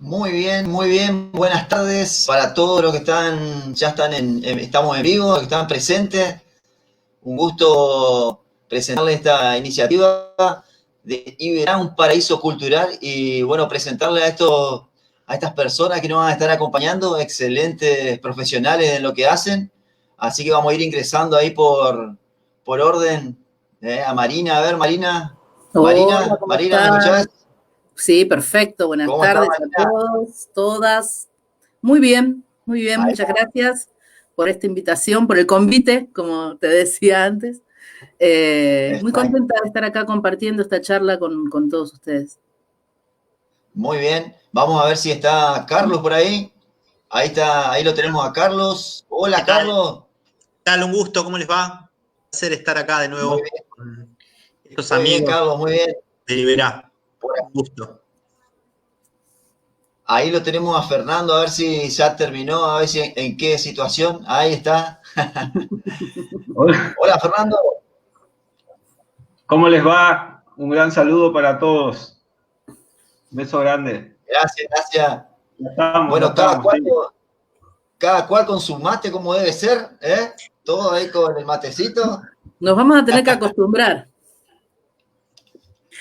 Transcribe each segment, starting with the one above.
Muy bien, muy bien. Buenas tardes para todos los que estamos en vivo, los que están presentes. Un gusto presentarles esta iniciativa de Iberá, un paraíso cultural, y bueno, presentarle a estas personas que nos van a estar acompañando, excelentes profesionales en lo que hacen. Así que vamos a ir ingresando ahí por orden, a Marina. A ver, Marina. Hola, ¿cómo Marina, ¿me están? escuchás? Sí, perfecto. Buenas ¿Cómo está, tardes a Marina? todos, todas. Muy bien, Ahí muchas gracias por esta invitación, por el convite, como te decía antes. Muy está. contenta de estar acá compartiendo esta charla con todos ustedes. Muy bien, vamos a ver si está Carlos por ahí. Ahí está, ahí lo tenemos a Carlos. ¿Qué Hola, tal? Carlos. ¿Qué tal? Un gusto, ¿cómo les va? Un placer estar acá de Muy nuevo bien, con estos muy bien, amigos Carlos, muy bien. de Liberá. Por Un gusto. ahí lo tenemos a Fernando, a ver si ya terminó, a ver si en qué situación. Ahí está. Hola, Hola, Fernando. ¿cómo les va? Un gran saludo para todos. Un beso grande. Gracias, gracias. Ya Bueno, estamos, sí. cada cual con su mate, como debe ser, ¿eh? Todo ahí con el matecito. Nos vamos a tener que acostumbrar.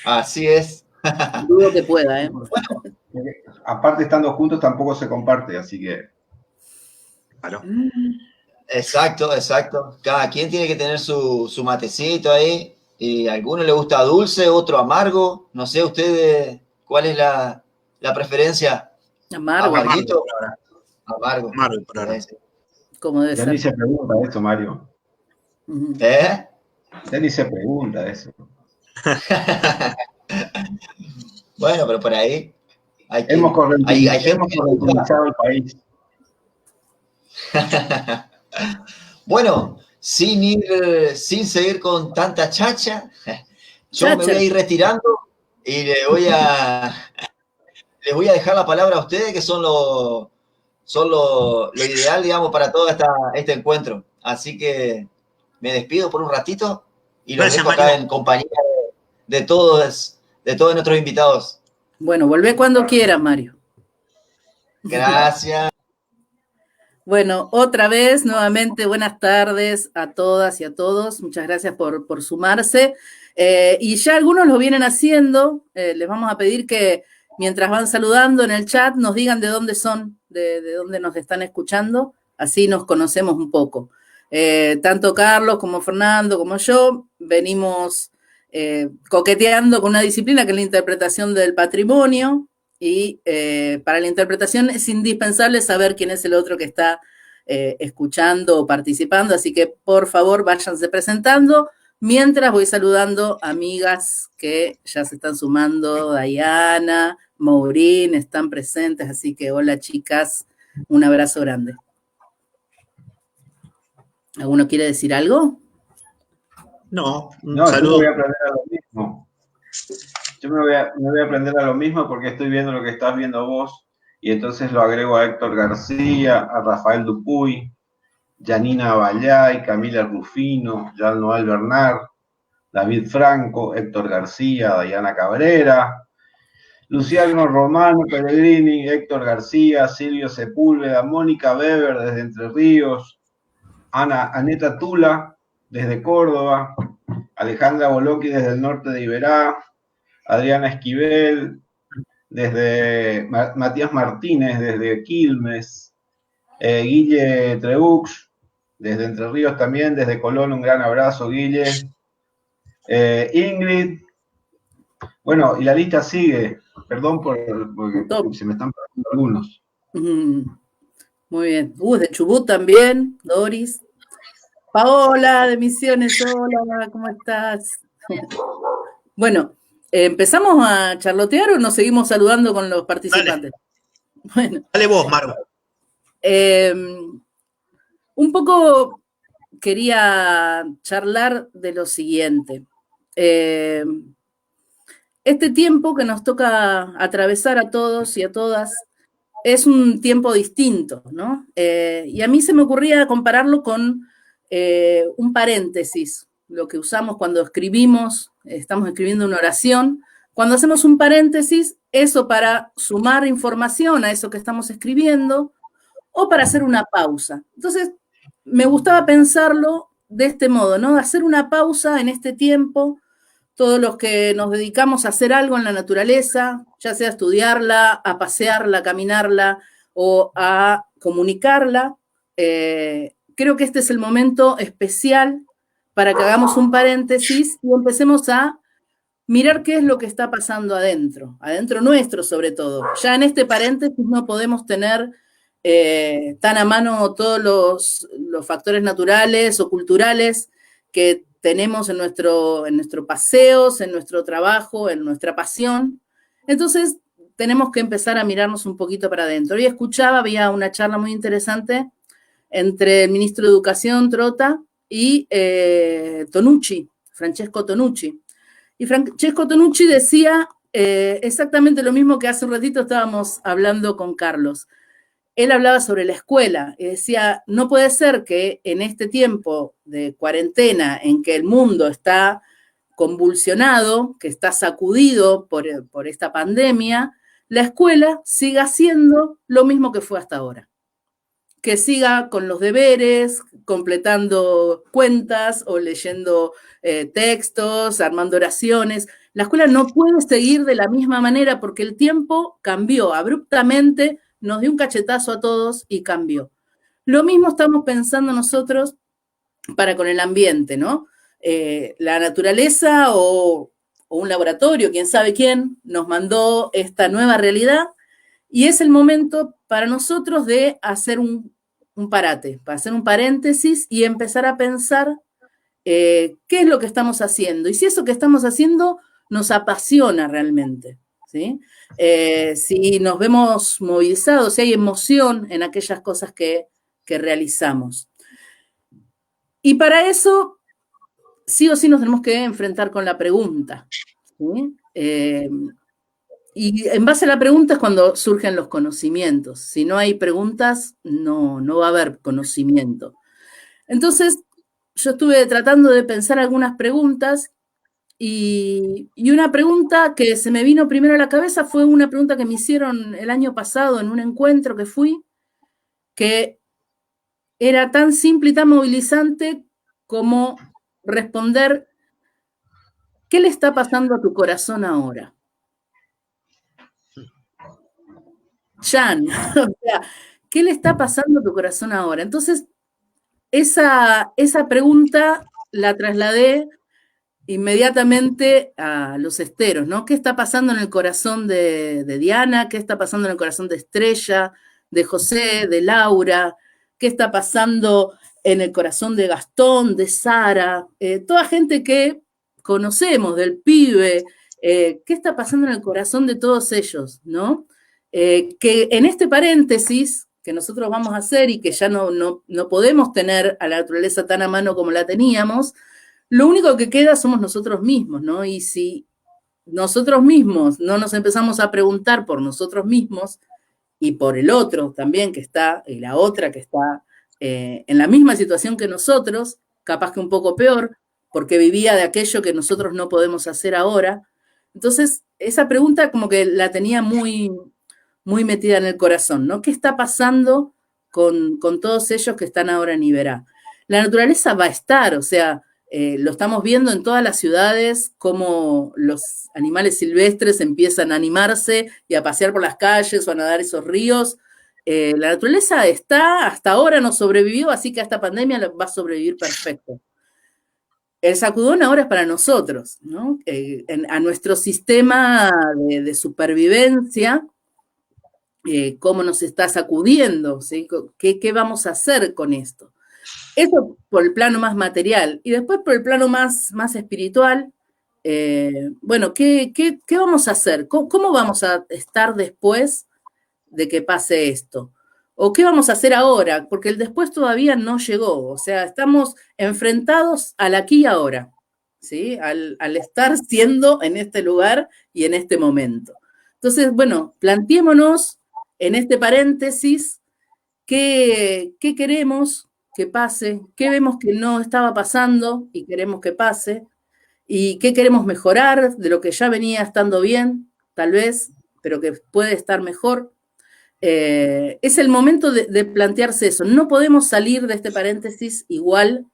Así es. Dudo que pueda, ¿eh? Aparte, estando juntos tampoco se comparte, así que. Claro. Exacto, exacto. Cada quien tiene que tener su matecito ahí. Y a alguno le gusta dulce, otro amargo. No sé, ustedes, ¿cuál es la preferencia? Amargo, Amargo ¿Amarguito? por ahora. Amargo. Amargo por ahora. Sí. como debe Ya ni ser. se pregunta eso, Mario. Ujú. ¿Eh? Ya ni se pregunta eso. Bueno, pero por ahí Hemos hay gente hemos que le gusta. correntinizado el país. Bueno, sin seguir con tanta chacha, yo me voy Chacha. a ir retirando y les voy a dejar la palabra a ustedes, que son lo ideal, digamos, para todo este encuentro. Así que me despido por un ratito y los Gracias, dejo acá Mario. en compañía de todos nuestros invitados. Bueno, volvé cuando quieras, Mario. Gracias. Bueno, otra vez, nuevamente, buenas tardes a todas y a todos. Muchas gracias por sumarse. Y ya algunos lo vienen haciendo. Les vamos a pedir que mientras van saludando en el chat nos digan de dónde son, de dónde nos están escuchando. Así nos conocemos un poco. Tanto Carlos como Fernando como yo venimos coqueteando con una disciplina que es la interpretación del patrimonio. Y para la interpretación es indispensable saber quién es el otro que está escuchando o participando, así que por favor váyanse presentando mientras voy saludando amigas que ya se están sumando. Diana, Maureen están presentes, así que hola chicas, un abrazo grande. ¿Alguno quiere decir algo? No, un No, yo me voy a saludo. aprender a lo mismo. Me voy a aprender a lo mismo porque estoy viendo lo que estás viendo vos y entonces lo agrego a Héctor García, a Rafael Dupuy, Janina Abayay, Camila Rufino, Jean-Noel Bernard, David Franco, Héctor García, Diana Cabrera, Luciano Romano Pellegrini, Héctor García, Silvio Sepúlveda, Mónica Weber desde Entre Ríos, Aneta Tula desde Córdoba, Alejandra Bolocchi desde el norte de Iberá, Adriana Esquivel desde Matías Martínez desde Quilmes, Guille Treux desde Entre Ríos también, desde Colón, un gran abrazo, Guille. Ingrid, bueno, y la lista sigue. Perdón porque se me están pasando algunos. Muy bien. De Chubut también, Doris. Paola de Misiones, hola, ¿cómo estás? Bueno, ¿empezamos a charlotear o nos seguimos saludando con los participantes? Dale, Bueno, dale vos, Maru. un poco quería charlar de lo siguiente. Este tiempo que nos toca atravesar a todos y a todas es un tiempo distinto, ¿no? Y a mí se me ocurría compararlo con un paréntesis, lo que usamos cuando escribimos, estamos escribiendo una oración. Cuando hacemos un paréntesis, eso para sumar información a eso que estamos escribiendo o para hacer una pausa. Entonces, me gustaba pensarlo de este modo, ¿no? Hacer una pausa en este tiempo, todos los que nos dedicamos a hacer algo en la naturaleza, ya sea a estudiarla, a pasearla, a caminarla o a comunicarla, creo que este es el momento especial para que hagamos un paréntesis y empecemos a mirar qué es lo que está pasando adentro nuestro sobre todo. Ya en este paréntesis no podemos tener tan a mano todos los factores naturales o culturales que tenemos en nuestros paseos, en nuestro trabajo, en nuestra pasión. Entonces, tenemos que empezar a mirarnos un poquito para adentro. Y escuchaba, había una charla muy interesante entre el ministro de Educación, Trota, y Tonucci, Francesco Tonucci. Y Francesco Tonucci decía exactamente lo mismo que hace un ratito estábamos hablando con Carlos. Él hablaba sobre la escuela y decía, no puede ser que en este tiempo de cuarentena en que el mundo está convulsionado, que está sacudido por esta pandemia, la escuela siga siendo lo mismo que fue hasta ahora. Que siga con los deberes, completando cuentas o leyendo textos, armando oraciones. La escuela no puede seguir de la misma manera porque el tiempo cambió abruptamente, nos dio un cachetazo a todos y cambió. Lo mismo estamos pensando nosotros para con el ambiente, ¿no? La naturaleza o un laboratorio, quién sabe quién, nos mandó esta nueva realidad y es el momento para nosotros de hacer un parate, para hacer un paréntesis y empezar a pensar qué es lo que estamos haciendo y si eso que estamos haciendo nos apasiona realmente, ¿sí? Si nos vemos movilizados, si hay emoción en aquellas cosas que realizamos. Y para eso, sí o sí nos tenemos que enfrentar con la pregunta, ¿sí? Y en base a la pregunta es cuando surgen los conocimientos. Si no hay preguntas, no va a haber conocimiento. Entonces, yo estuve tratando de pensar algunas preguntas y una pregunta que se me vino primero a la cabeza fue una pregunta que me hicieron el año pasado en un encuentro que fui, que era tan simple y tan movilizante como responder, ¿qué le está pasando a tu corazón ahora? Jan, o sea, ¿qué le está pasando a tu corazón ahora? Entonces, esa pregunta la trasladé inmediatamente a los esteros, ¿no? ¿Qué está pasando en el corazón de Diana? ¿Qué está pasando en el corazón de Estrella, de José, de Laura? ¿Qué está pasando en el corazón de Gastón, de Sara? Toda gente que conocemos, del pibe. ¿Qué está pasando en el corazón de todos ellos, no? Que en este paréntesis que nosotros vamos a hacer y que ya no podemos tener a la naturaleza tan a mano como la teníamos, lo único que queda somos nosotros mismos, ¿no? Y si nosotros mismos no nos empezamos a preguntar por nosotros mismos y por el otro también que está, y la otra que está en la misma situación que nosotros, capaz que un poco peor, porque vivía de aquello que nosotros no podemos hacer ahora. Entonces, esa pregunta como que la tenía muy, muy metida en el corazón, ¿no? ¿Qué está pasando con todos ellos que están ahora en Iberá? La naturaleza va a estar, o sea, lo estamos viendo en todas las ciudades, cómo los animales silvestres empiezan a animarse y a pasear por las calles o a nadar esos ríos. La naturaleza está, hasta ahora no sobrevivió, así que a esta pandemia va a sobrevivir perfecto. El sacudón ahora es para nosotros, ¿no? A nuestro sistema de supervivencia, cómo nos está sacudiendo, ¿sí? ¿Qué vamos a hacer con esto? Eso por el plano más material. Y después por el plano más espiritual, bueno, ¿qué vamos a hacer? ¿Cómo vamos a estar después de que pase esto? ¿O qué vamos a hacer ahora? Porque el después todavía no llegó. O sea, estamos enfrentados al aquí y ahora, ¿sí? Al estar siendo en este lugar y en este momento. Entonces, bueno, planteémonos en este paréntesis qué queremos que pase, qué vemos que no estaba pasando y queremos que pase, y qué queremos mejorar de lo que ya venía estando bien, tal vez, pero que puede estar mejor. Es el momento de plantearse eso. No podemos salir de este paréntesis igual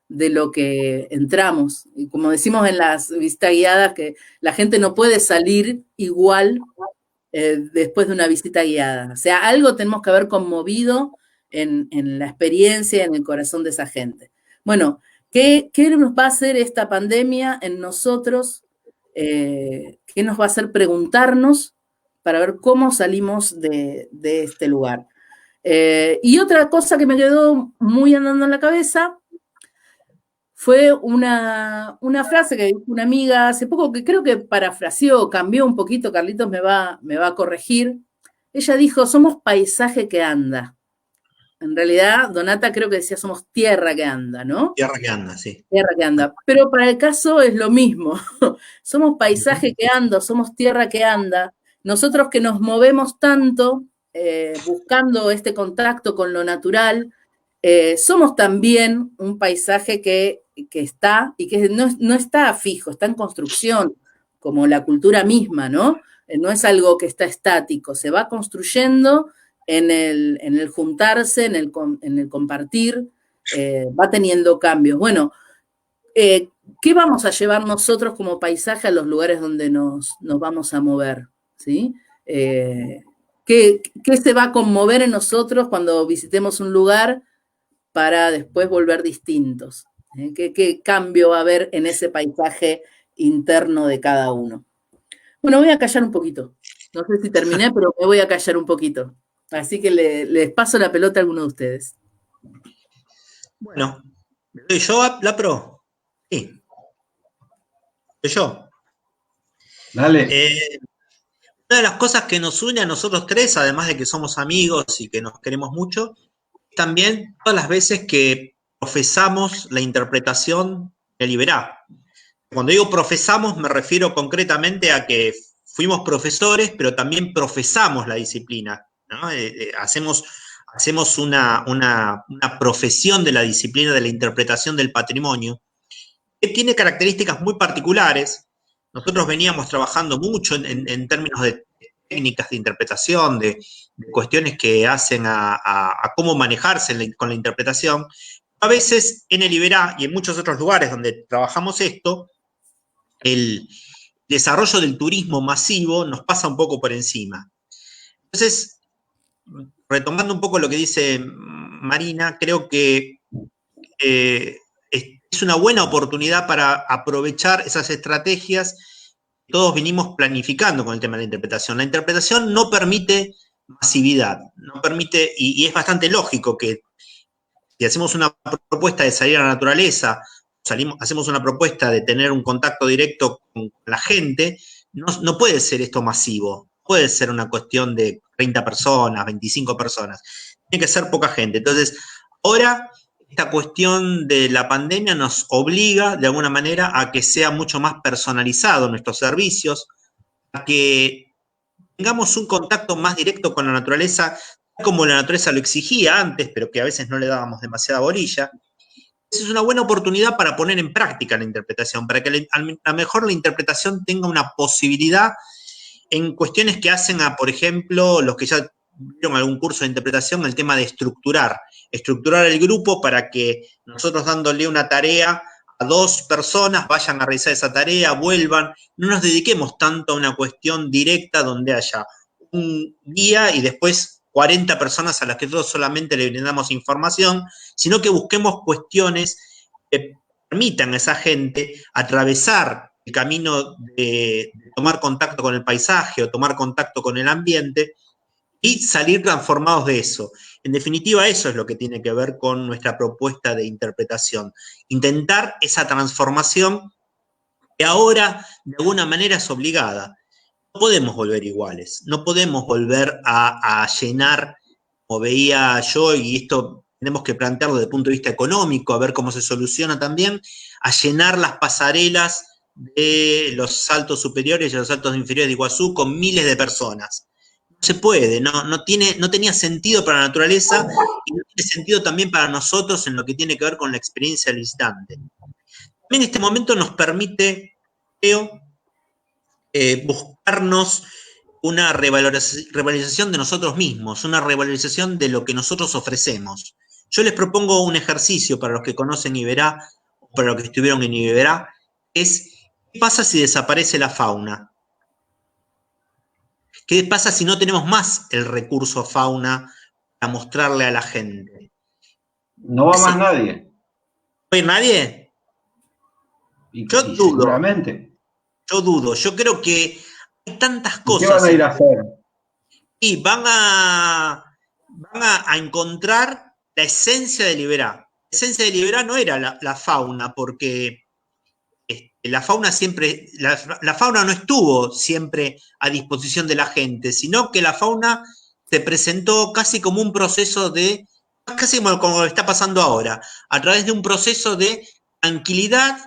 de lo que entramos. Y como decimos en las visitas guiadas, que la gente no puede salir igual después de una visita guiada. O sea, algo tenemos que haber conmovido en la experiencia, en el corazón de esa gente. Bueno, ¿qué nos va a hacer esta pandemia en nosotros? ¿Qué nos va a hacer preguntarnos para ver cómo salimos de este lugar? Y otra cosa que me quedó muy andando en la cabeza fue una frase que dijo una amiga hace poco, que creo que parafraseó, cambió un poquito, Carlitos me va a corregir. Ella dijo, somos paisaje que anda. En realidad, Donata creo que decía, somos tierra que anda, ¿no? Tierra que anda, sí. Tierra que anda. Pero para el caso es lo mismo. Somos paisaje que anda, somos tierra que anda. Nosotros que nos movemos tanto, buscando este contacto con lo natural, somos también un paisaje que está y que no está fijo, está en construcción, como la cultura misma, ¿no? No es algo que está estático, se va construyendo en el juntarse, en el compartir, va teniendo cambios. Bueno, ¿qué vamos a llevar nosotros como paisaje a los lugares donde nos vamos a mover? ¿Sí? ¿Qué se va a conmover en nosotros cuando visitemos un lugar para después volver distintos? ¿Qué cambio va a haber en ese paisaje interno de cada uno? Bueno, voy a callar un poquito. No sé si terminé, pero me voy a callar un poquito. Así que les paso la pelota a alguno de ustedes. Bueno, ¿me doy yo la pro? Sí. ¿Soy yo? Dale. Una de las cosas que nos une a nosotros tres, además de que somos amigos y que nos queremos mucho, también todas las veces que profesamos la interpretación de Liberá. Cuando digo profesamos, me refiero concretamente a que fuimos profesores, pero también profesamos la disciplina, ¿no? Hacemos una profesión de la disciplina de la interpretación del patrimonio, que tiene características muy particulares. Nosotros veníamos trabajando mucho en términos de técnicas de interpretación, de cuestiones que hacen a cómo manejarse con la interpretación. A veces en el Iberá y en muchos otros lugares donde trabajamos esto, el desarrollo del turismo masivo nos pasa un poco por encima. Entonces, retomando un poco lo que dice Marina, creo que es una buena oportunidad para aprovechar esas estrategias que todos venimos planificando con el tema de la interpretación. La interpretación no permite masividad, no permite, y es bastante lógico que si hacemos una propuesta de salir a la naturaleza, hacemos una propuesta de tener un contacto directo con la gente, no puede ser esto masivo, puede ser una cuestión de 30 personas, 25 personas, tiene que ser poca gente. Entonces, ahora esta cuestión de la pandemia nos obliga de alguna manera a que sea mucho más personalizado nuestros servicios, a que tengamos un contacto más directo con la naturaleza, como la naturaleza lo exigía antes, pero que a veces no le dábamos demasiada bolilla. Esa es una buena oportunidad para poner en práctica la interpretación, para que a lo mejor la interpretación tenga una posibilidad en cuestiones que hacen a, por ejemplo, los que ya vieron algún curso de interpretación, el tema de estructurar el grupo para que nosotros dándole una tarea a 2 personas vayan a realizar esa tarea, vuelvan, no nos dediquemos tanto a una cuestión directa donde haya un guía y después 40 personas a las que todos solamente le brindamos información, sino que busquemos cuestiones que permitan a esa gente atravesar el camino de tomar contacto con el paisaje o tomar contacto con el ambiente y salir transformados de eso. En definitiva, eso es lo que tiene que ver con nuestra propuesta de interpretación. Intentar esa transformación que ahora, de alguna manera, es obligada. No podemos volver iguales, no podemos volver a llenar, como veía yo, y esto tenemos que plantearlo desde el punto de vista económico, a ver cómo se soluciona también, a llenar las pasarelas de los saltos superiores y los saltos inferiores de Iguazú con miles de personas. No se puede, no tenía sentido para la naturaleza y no tiene sentido también para nosotros en lo que tiene que ver con la experiencia del visitante. También este momento nos permite, creo, buscarnos una revalorización de nosotros mismos, una revalorización de lo que nosotros ofrecemos. Yo les propongo un ejercicio para los que conocen Iberá, o para los que estuvieron en Iberá, es ¿qué pasa si desaparece la fauna? ¿Qué pasa si no tenemos más el recurso fauna para mostrarle a la gente? No va más nadie. ¿No hay nadie? Yo dudo. Seguramente. Yo dudo. Yo creo que hay tantas cosas. ¿Qué van a ir a hacer? Y van a encontrar la esencia de Liberá. La esencia de Liberá no era la fauna, porque la fauna siempre, la fauna no estuvo siempre a disposición de la gente, sino que la fauna se presentó casi como un proceso de, casi como lo que está pasando ahora, a través de un proceso de tranquilidad,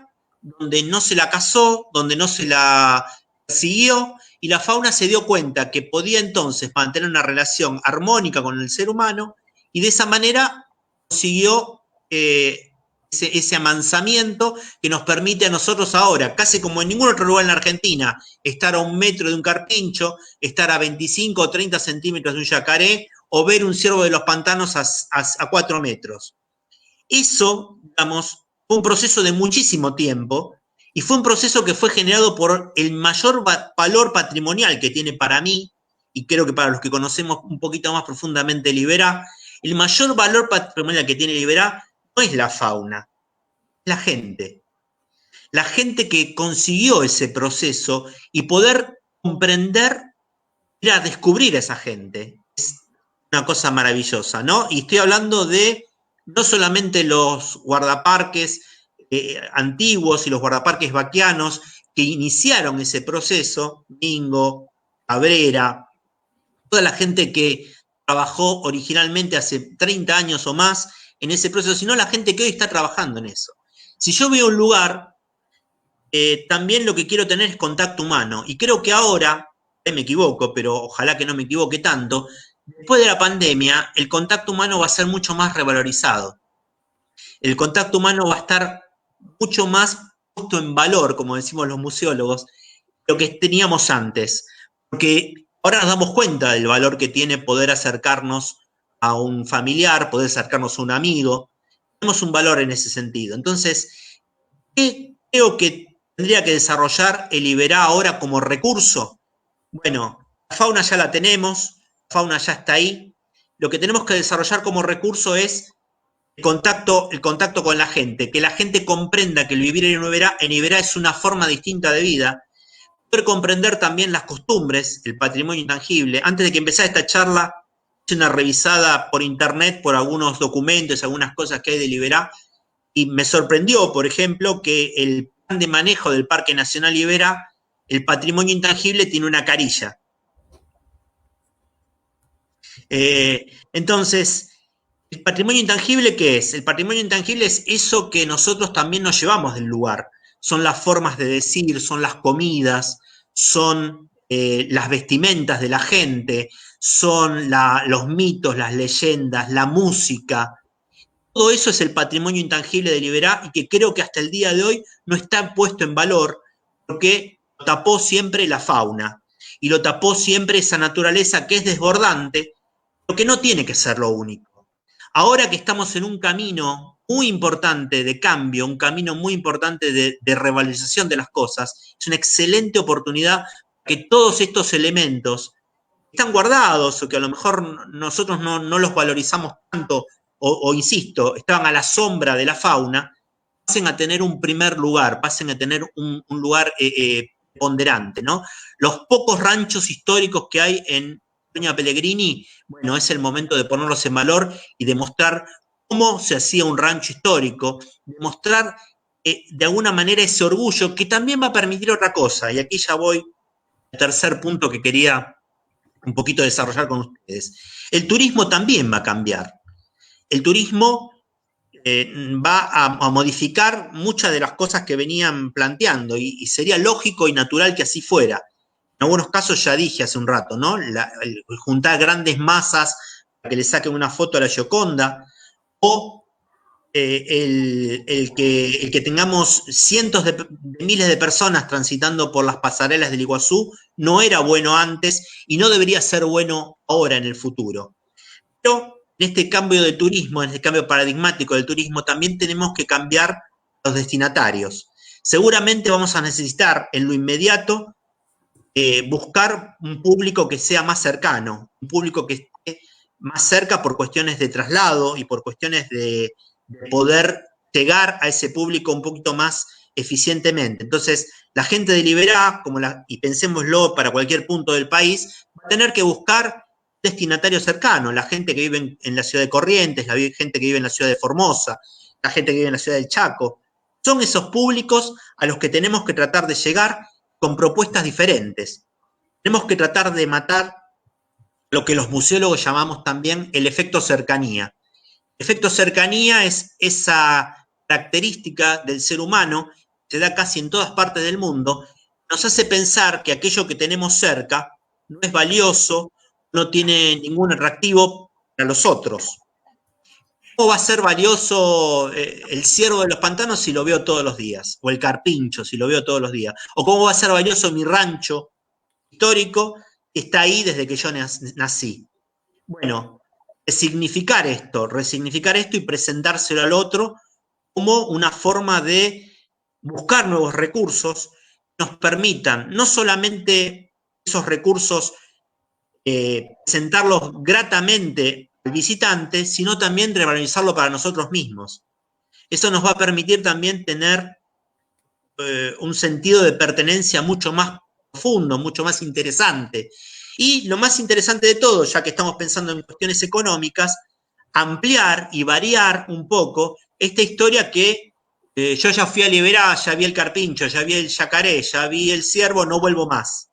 donde no se la cazó, donde no se la persiguió, y la fauna se dio cuenta que podía entonces mantener una relación armónica con el ser humano, y de esa manera consiguió ese amansamiento que nos permite a nosotros ahora, casi como en ningún otro lugar en la Argentina, estar a 1 metro de un carpincho, estar a 25 o 30 centímetros de un yacaré, o ver un ciervo de los pantanos a 4 metros. Eso, digamos, fue un proceso de muchísimo tiempo, y fue un proceso que fue generado por el mayor valor patrimonial que tiene para mí, y creo que para los que conocemos un poquito más profundamente Liberá, el mayor valor patrimonial que tiene Liberá no es la fauna, es la gente. La gente que consiguió ese proceso y poder comprender, ir a descubrir a esa gente. Es una cosa maravillosa, ¿no? Y estoy hablando de no solamente los guardaparques antiguos y los guardaparques vaquianos que iniciaron ese proceso, Mingo, Cabrera, toda la gente que trabajó originalmente hace 30 años o más en ese proceso, sino la gente que hoy está trabajando en eso. Si yo veo un lugar, también lo que quiero tener es contacto humano. Y creo que ahora, me equivoco, pero ojalá que no me equivoque tanto, después de la pandemia, el contacto humano va a ser mucho más revalorizado. El contacto humano va a estar mucho más puesto en valor, como decimos los museólogos, lo que teníamos antes. Porque ahora nos damos cuenta del valor que tiene poder acercarnos a un familiar, poder acercarnos a un amigo. Tenemos un valor en ese sentido. Entonces, ¿qué creo que tendría que desarrollar el Iberá ahora como recurso? Bueno, la fauna ya la tenemos, la fauna ya está ahí. Lo que tenemos que desarrollar como recurso es el contacto con la gente, que la gente comprenda que el vivir en Iberá es una forma distinta de vida, poder comprender también las costumbres, el patrimonio intangible. Antes de que empezara esta charla, hice una revisada por internet por algunos documentos, algunas cosas que hay de Iberá, y me sorprendió, por ejemplo, que el plan de manejo del Parque Nacional Iberá, el patrimonio intangible tiene una carilla. Entonces, ¿el patrimonio intangible qué es? El patrimonio intangible es eso que nosotros también nos llevamos del lugar. Son las formas de decir, son las comidas, son las vestimentas de la gente, son los mitos, las leyendas, la música. Todo eso es el patrimonio intangible de Iberá y que creo que hasta el día de hoy no está puesto en valor porque lo tapó siempre la fauna y lo tapó siempre esa naturaleza que es desbordante, pero que no tiene que ser lo único. Ahora que estamos en un camino muy importante de cambio, un camino muy importante de revalorización de las cosas, es una excelente oportunidad que todos estos elementos están guardados o que a lo mejor nosotros no los valorizamos tanto o insisto, estaban a la sombra de la fauna, pasen a tener un primer lugar, pasen a tener un lugar ponderante, ¿no? Los pocos ranchos históricos que hay en Doña Pellegrini, bueno, es el momento de ponerlos en valor y demostrar cómo se hacía un rancho histórico, demostrar de alguna manera ese orgullo que también va a permitir otra cosa, y aquí ya voy al tercer punto que quería un poquito desarrollar con ustedes. El turismo también va a cambiar. El turismo va a modificar muchas de las cosas que venían planteando y sería lógico y natural que así fuera. En algunos casos ya dije hace un rato, ¿no? El juntar grandes masas para que le saquen una foto a la Gioconda o el que tengamos cientos de miles de personas transitando por las pasarelas del Iguazú no era bueno antes y no debería ser bueno ahora en el futuro. Pero en este cambio de turismo, en este cambio paradigmático del turismo, también tenemos que cambiar los destinatarios. Seguramente vamos a necesitar en lo inmediato buscar un público que sea más cercano, un público que esté más cerca por cuestiones de traslado y por cuestiones de poder llegar a ese público un poquito más eficientemente. Entonces, la gente de Liberá, y pensémoslo para cualquier punto del país, va a tener que buscar destinatario cercano, la gente que vive en la ciudad de Corrientes, la gente que vive en la ciudad de Formosa, la gente que vive en la ciudad del Chaco. Son esos públicos a los que tenemos que tratar de llegar con propuestas diferentes. Tenemos que tratar de matar lo que los museólogos llamamos también el efecto cercanía. El efecto cercanía es esa característica del ser humano que se da casi en todas partes del mundo, nos hace pensar que aquello que tenemos cerca no es valioso, no tiene ningún atractivo para los otros. ¿Cómo va a ser valioso el ciervo de los pantanos si lo veo todos los días? O el carpincho si lo veo todos los días. ¿O cómo va a ser valioso mi rancho histórico que está ahí desde que yo nací? Bueno, resignificar esto y presentárselo al otro como una forma de buscar nuevos recursos que nos permitan no solamente esos recursos presentarlos gratamente al visitante, sino también revalorizarlo para nosotros mismos. Eso nos va a permitir también tener un sentido de pertenencia mucho más profundo, mucho más interesante. Y lo más interesante de todo, ya que estamos pensando en cuestiones económicas, ampliar y variar un poco esta historia que yo ya fui a Liberá, ya vi el carpincho, ya vi el yacaré, ya vi el ciervo, no vuelvo más.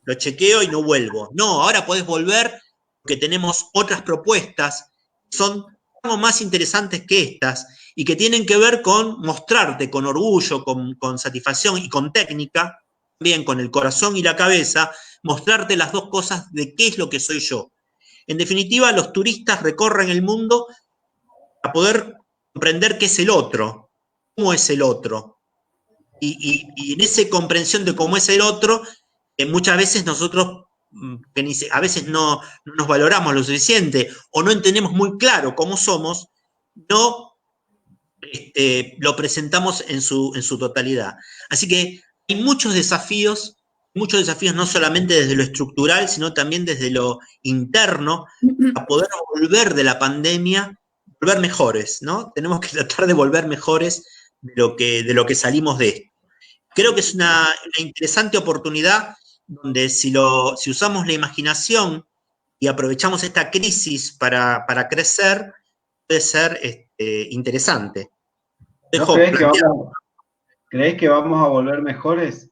Lo chequeo y no vuelvo. No, ahora podés volver porque tenemos otras propuestas que son algo más interesantes que estas y que tienen que ver con mostrarte con orgullo, con satisfacción y con técnica, también con el corazón y la cabeza, mostrarte las dos cosas de qué es lo que soy yo. En definitiva, los turistas recorren el mundo para poder comprender qué es el otro, cómo es el otro. Y en esa comprensión de cómo es el otro, muchas veces nosotros a veces no nos valoramos lo suficiente o no entendemos muy claro cómo somos, no lo presentamos en su totalidad. Así que hay muchos desafíos no solamente desde lo estructural, sino también desde lo interno, a poder volver de la pandemia, volver mejores, ¿no? Tenemos que tratar de volver mejores de lo que salimos de esto. Creo que es una interesante oportunidad donde si usamos la imaginación y aprovechamos esta crisis para crecer, puede ser interesante. ¿No crees que vamos a volver mejores?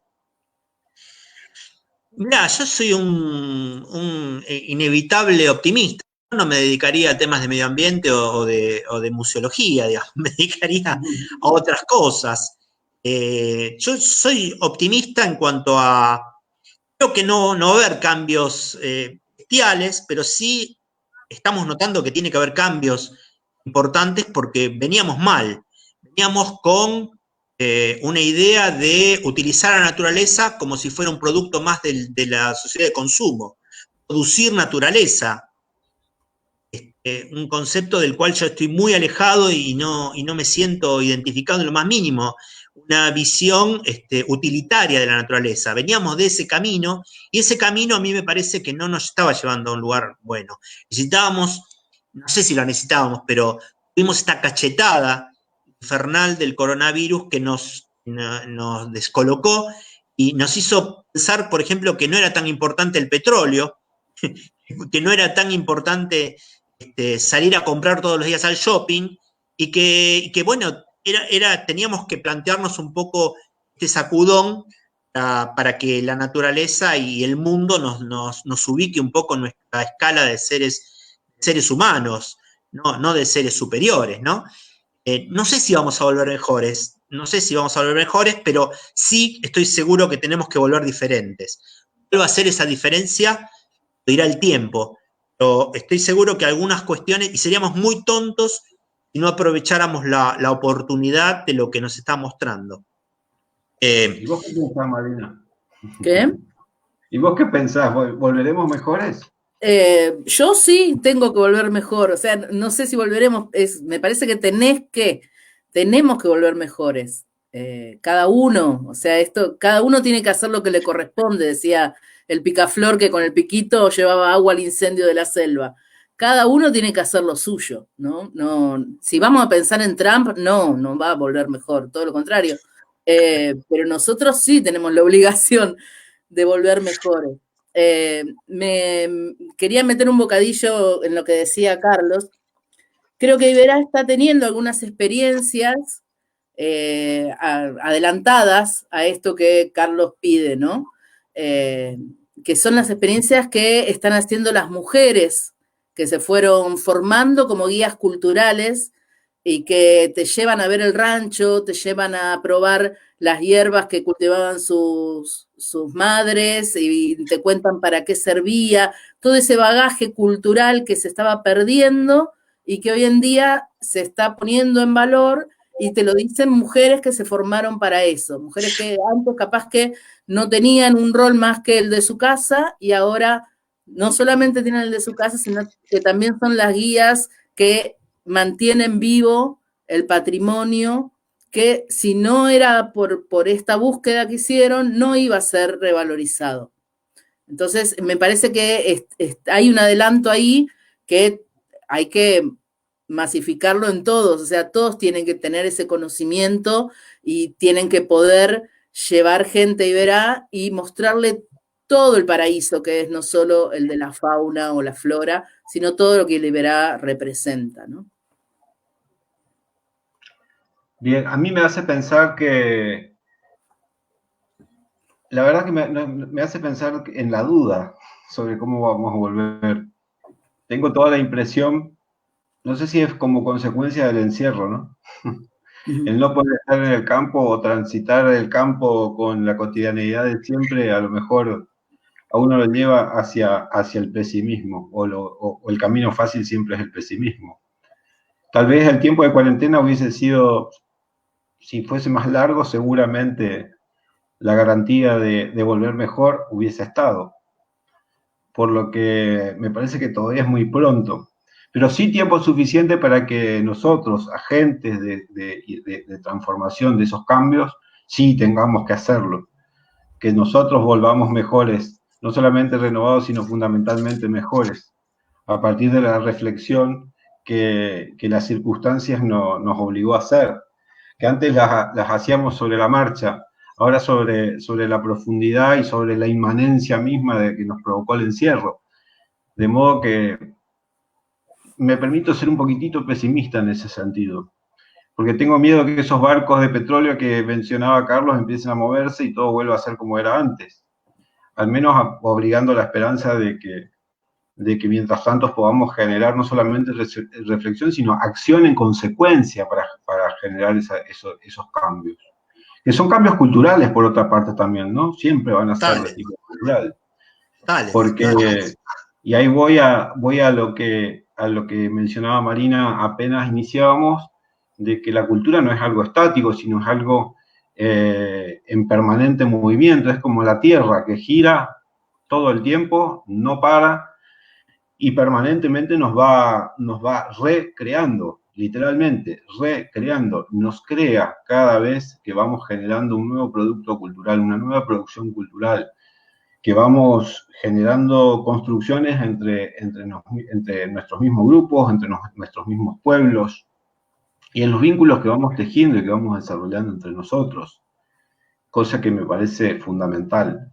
Mirá, yo soy un inevitable optimista. Yo no me dedicaría a temas de medio ambiente o de museología, digamos. Me dedicaría a otras cosas. Yo soy optimista en cuanto a... Creo que no va a haber cambios bestiales, pero sí estamos notando que tiene que haber cambios importantes porque veníamos mal. Veníamos con una idea de utilizar a la naturaleza como si fuera un producto más de la sociedad de consumo. Producir naturaleza. Un concepto del cual yo estoy muy alejado y no me siento identificado en lo más mínimo. Una visión utilitaria de la naturaleza. Veníamos de ese camino y ese camino a mí me parece que no nos estaba llevando a un lugar bueno. Necesitábamos, no sé si lo necesitábamos, pero tuvimos esta cachetada infernal del coronavirus que nos descolocó y nos hizo pensar, por ejemplo, que no era tan importante el petróleo, que no era tan importante salir a comprar todos los días al shopping y que bueno, teníamos que plantearnos un poco este sacudón para que la naturaleza y el mundo nos ubique un poco en nuestra escala de seres humanos, no de seres superiores, ¿no? No sé si vamos a volver mejores, pero sí estoy seguro que tenemos que volver diferentes. ¿Cuál va a ser esa diferencia? Lo dirá el tiempo, pero estoy seguro que algunas cuestiones, y seríamos muy tontos si no aprovecháramos la oportunidad de lo que nos está mostrando. ¿Y vos qué pensás, Marina? ¿Qué? ¿Y vos qué pensás? ¿Volveremos mejores? Yo sí tengo que volver mejor, o sea, no sé si volveremos, me parece que tenemos que volver mejores, cada uno, o sea, cada uno tiene que hacer lo que le corresponde, decía el picaflor que con el piquito llevaba agua al incendio de la selva. Cada uno tiene que hacer lo suyo, ¿no? No, si vamos a pensar en Trump, no va a volver mejor, todo lo contrario. Pero nosotros sí tenemos la obligación de volver mejores. Me quería meter un bocadillo en lo que decía Carlos. Creo que Iberá está teniendo algunas experiencias adelantadas a esto que Carlos pide, ¿no? Que son las experiencias que están haciendo las mujeres que se fueron formando como guías culturales y que te llevan a ver el rancho, te llevan a probar las hierbas que cultivaban sus madres y te cuentan para qué servía, todo ese bagaje cultural que se estaba perdiendo y que hoy en día se está poniendo en valor y te lo dicen mujeres que se formaron para eso, mujeres que antes capaz que no tenían un rol más que el de su casa y ahora no solamente tienen el de su casa, sino que también son las guías que mantienen vivo el patrimonio que si no era por esta búsqueda que hicieron, no iba a ser revalorizado. Entonces, me parece que hay un adelanto ahí que hay que masificarlo en todos, o sea, todos tienen que tener ese conocimiento y tienen que poder llevar gente a Iberá y mostrarle todo el paraíso que es no solo el de la fauna o la flora, sino todo lo que Iberá representa, ¿no? Bien, a mí me hace pensar que, la verdad que me hace pensar en la duda sobre cómo vamos a volver. Tengo toda la impresión, no sé si es como consecuencia del encierro, ¿no? El no poder estar en el campo o transitar el campo con la cotidianeidad de siempre, a lo mejor a uno lo lleva hacia el pesimismo, o el camino fácil siempre es el pesimismo. Tal vez el tiempo de cuarentena hubiese sido, si fuese más largo, seguramente la garantía de volver mejor hubiese estado. Por lo que me parece que todavía es muy pronto. Pero sí tiempo suficiente para que nosotros, agentes de transformación de esos cambios, sí tengamos que hacerlo. Que nosotros volvamos mejores, no solamente renovados, sino fundamentalmente mejores, a partir de la reflexión que las circunstancias nos obligó a hacer, que antes las hacíamos sobre la marcha, ahora sobre la profundidad y sobre la inmanencia misma de que nos provocó el encierro. De modo que me permito ser un poquitito pesimista en ese sentido, porque tengo miedo que esos barcos de petróleo que mencionaba Carlos empiecen a moverse y todo vuelva a ser como era antes, al menos obligando la esperanza de que mientras tanto podamos generar no solamente reflexión, sino acción en consecuencia para generar esos cambios. Que son cambios culturales, por otra parte, también, ¿no? Siempre van a ser de tipo cultural. Porque, y ahí voy a lo que mencionaba Marina apenas iniciábamos, de que la cultura no es algo estático, sino es algo en permanente movimiento, es como la Tierra que gira todo el tiempo, no para, y permanentemente nos va recreando, literalmente, recreando, nos crea cada vez que vamos generando un nuevo producto cultural, una nueva producción cultural, que vamos generando construcciones entre nuestros mismos grupos, entre nuestros mismos pueblos, y en los vínculos que vamos tejiendo y que vamos desarrollando entre nosotros, cosa que me parece fundamental.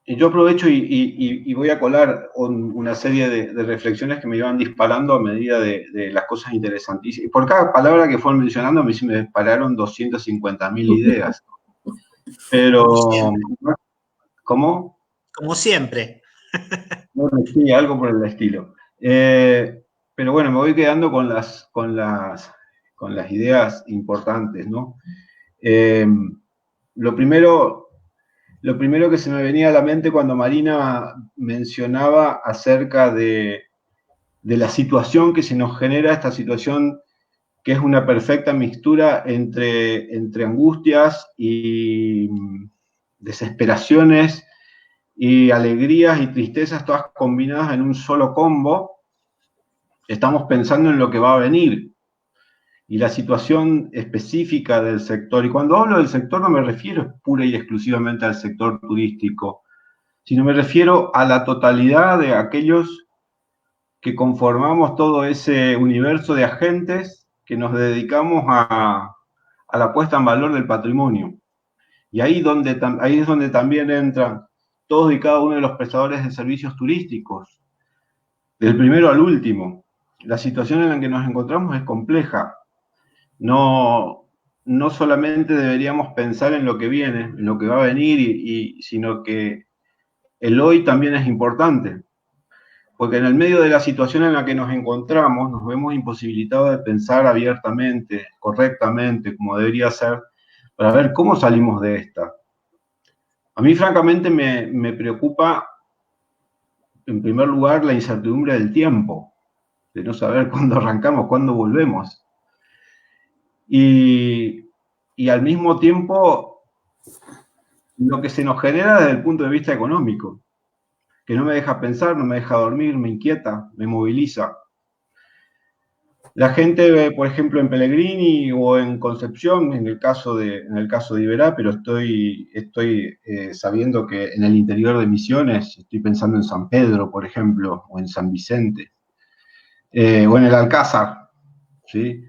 Yo aprovecho y voy a colar una serie de reflexiones que me iban disparando a medida de las cosas interesantísimas. Y por cada palabra que fueron mencionando, a mí se me dispararon 250.000 ideas. Pero, ¿cómo? Como siempre. Bueno, sí, algo por el estilo. Pero bueno, me voy quedando con las ideas importantes, ¿no? Lo primero que se me venía a la mente cuando Marina mencionaba acerca de la situación que se nos genera, esta situación que es una perfecta mixtura entre angustias y desesperaciones y alegrías y tristezas, todas combinadas en un solo combo. Estamos pensando en lo que va a venir y la situación específica del sector. Y cuando hablo del sector no me refiero pura y exclusivamente al sector turístico, sino me refiero a la totalidad de aquellos que conformamos todo ese universo de agentes que nos dedicamos a la puesta en valor del patrimonio. Y ahí es donde también entran todos y cada uno de los prestadores de servicios turísticos, del primero al último. La situación en la que nos encontramos es compleja. No solamente deberíamos pensar en lo que viene, en lo que va a venir, sino que el hoy también es importante. Porque en el medio de la situación en la que nos encontramos, nos vemos imposibilitados de pensar abiertamente, correctamente, como debería ser, para ver cómo salimos de esta. A mí, francamente, me preocupa, en primer lugar, la incertidumbre del tiempo, de no saber cuándo arrancamos, cuándo volvemos. Y al mismo tiempo, lo que se nos genera desde el punto de vista económico, que no me deja pensar, no me deja dormir, me inquieta, me moviliza. La gente, por ejemplo, en Pellegrini o en Concepción, en el caso de Iberá, pero estoy sabiendo que en el interior de Misiones, estoy pensando en San Pedro, por ejemplo, o en San Vicente, o en el Alcázar, ¿sí?